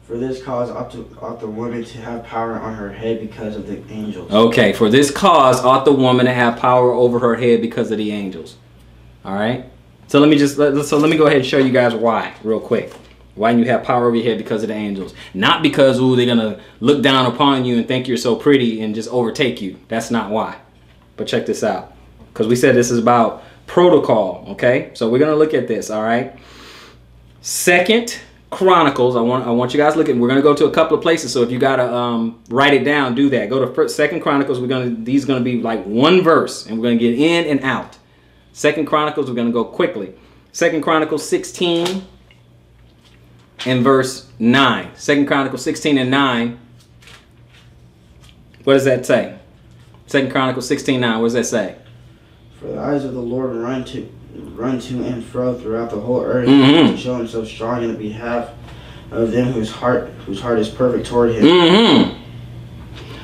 B: For this cause ought the woman to have power on her head because of the angels.
A: Okay, for this cause ought the woman to have power over her head because of the angels. All right? So let me go ahead and show you guys why real quick. Why you have power over your head because of the angels. Not because, ooh, they're going to look down upon you and think you're so pretty and just overtake you. That's not why. But check this out. Because we said this is about protocol, okay? So we're going to look at this, all right? 2 Chronicles, I want you guys to look at, we're going to go to a couple of places, so if you got to write it down, do that. Go to 2 Chronicles, these are going to be like one verse, and we're going to get in and out. 2 Chronicles, we're going to go quickly. 2 Chronicles 16 and verse 9. 2 Chronicles 16 and 9. What does that say? 2 Chronicles 16:9. What does that say?
B: For the eyes of the Lord run to run to and fro throughout the whole earth to show himself strong in the behalf of them whose heart is perfect toward him.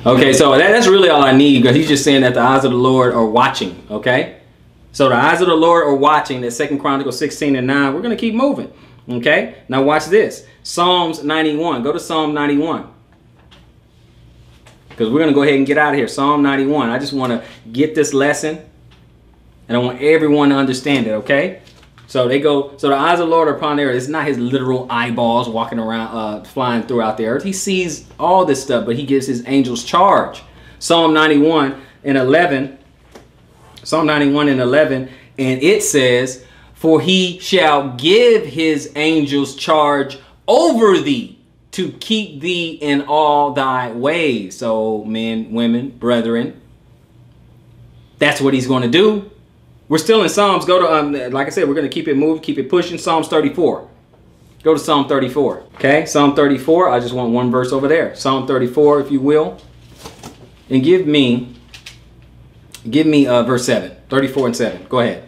A: Okay, so that's really all I need, because he's just saying that the eyes of the Lord are watching. Okay, so the eyes of the Lord are watching. That's 2 Chronicles 16:9. We're going to keep moving. Okay, now watch this. Psalms 91. Go to Psalm 91. Because we're going to go ahead and get out of here. Psalm 91. I just want to get this lesson, and I want everyone to understand it, okay? So the eyes of the Lord are upon the earth. It's not his literal eyeballs walking around, flying throughout the earth. He sees all this stuff, but he gives his angels charge. Psalm 91 and 11. Psalm 91 and 11. And it says, for he shall give his angels charge over thee, to keep thee in all thy ways. So men, women, brethren, that's what he's going to do. We're still in Psalms. Go to, like I said, we're going to keep it moving, keep it pushing. Psalms 34. Go to Psalm 34. Okay, Psalm 34. I just want one verse over there. Psalm 34, if you will. And give me verse 7. 34 and 7. Go ahead.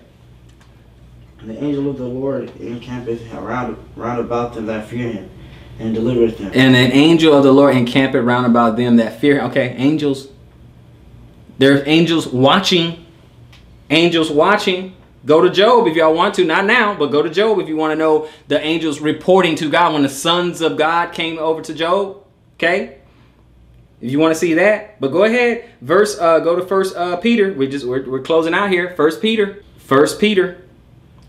B: And the angel of the Lord encampeth round about them that fear him, and delivereth them. And
A: an angel of the Lord encampeth round about them that fear him. Okay, angels. There's angels watching. Angels watching. Go to Job if y'all want to. Not now, but go to Job if you want to know the angels reporting to God when the sons of God came over to Job. Okay, if you want to see that. But go ahead. Go to 1 Peter. We're closing out here. 1 Peter. 1 Peter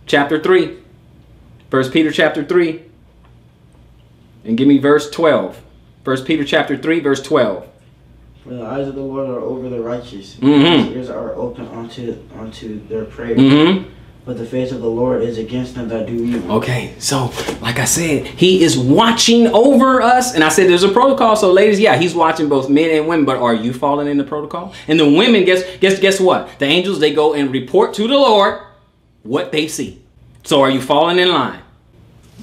A: chapter 3. 1 Peter chapter 3. And give me verse 12. 1 Peter chapter 3, verse 12.
B: For the eyes of the Lord are over the righteous, and his ears are open unto their prayer. But the face of the Lord is against them that do evil. Okay, so like I said, he is watching over us. And I said there's a protocol. So ladies, yeah, he's watching both men and women. But are you falling in the protocol? And the women, guess what? The angels, they go and report to the Lord what they see. So are you falling in line?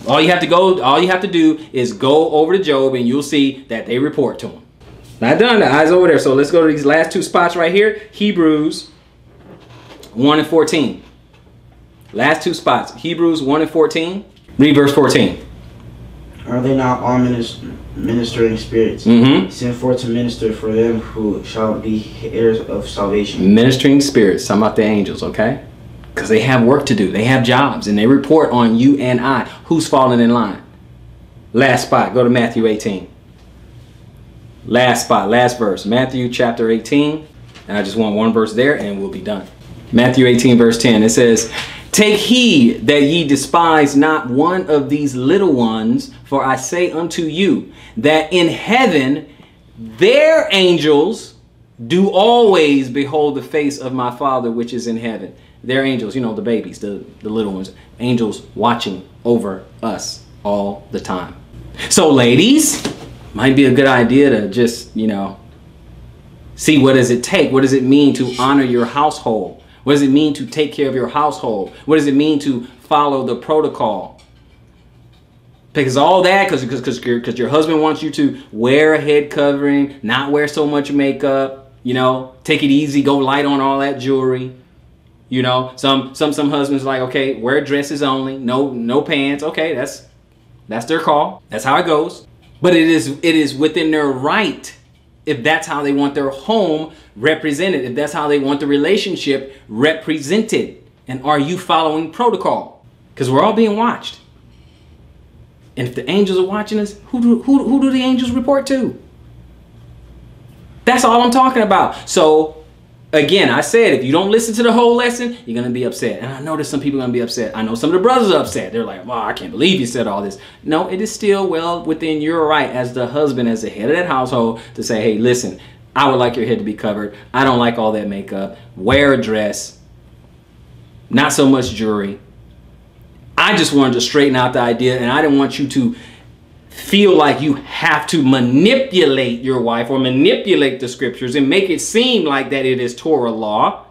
B: All you have to do is go over to Job, and you'll see that they report to him. Not done. The eyes over there. So let's go to these last two spots right here. Hebrews 1 and 14. Last two spots. Hebrews 1 and 14. Read verse 14. Are they not all ministering spirits, sent forth to minister for them who shall be heirs of salvation? Ministering spirits. Talking about the angels, okay? Because they have work to do. They have jobs, and they report on you and I. Who's falling in line? Last spot. Go to Matthew 18. Last spot. Last verse. Matthew chapter 18. And I just want one verse there, and we'll be done. Matthew 18 verse 10. It says, take heed that ye despise not one of these little ones, for I say unto you, that in heaven their angels do always behold the face of my Father which is in heaven. They're angels, you know, the babies, the little ones. Angels watching over us all the time. So ladies, might be a good idea to just, see what does it take? What does it mean to honor your household? What does it mean to take care of your household? What does it mean to follow the protocol? Because all that, because your husband wants you to wear a head covering, not wear so much makeup, take it easy, go light on all that jewelry. Some husbands like, okay, wear dresses only, no pants. Okay, that's their call. That's how it goes. But it is within their right, if that's how they want their home represented, if that's how they want the relationship represented. And are you following protocol? Because we're all being watched. And if the angels are watching us, who do the angels report to? That's all I'm talking about. So again, I said, if you don't listen to the whole lesson, you're going to be upset. And I know there's some people going to be upset. I know some of the brothers are upset. They're like, wow, I can't believe you said all this. No, it is still well within your right as the husband, as the head of that household, to say, hey, listen, I would like your head to be covered. I don't like all that makeup. Wear a dress. Not so much jewelry. I just wanted to straighten out the idea, and I didn't want you to feel like you have to manipulate your wife or manipulate the scriptures and make it seem like that it is Torah law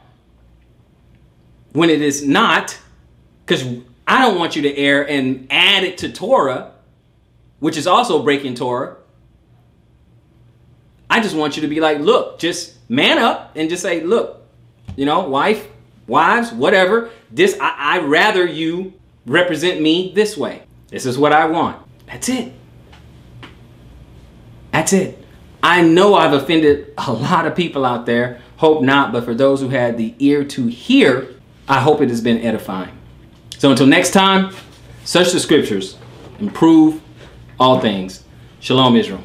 B: when it is not, because I don't want you to err and add it to Torah, which is also breaking Torah. I just want you to be like, look, just man up and just say, look, wife,
A: wives, whatever. I'd rather you represent me this way. This is what I want. That's it. That's it. I know I've offended a lot of people out there. Hope not, but for those who had the ear to hear, I hope it has been edifying. So until next time, search the scriptures, improve all things. Shalom, Israel.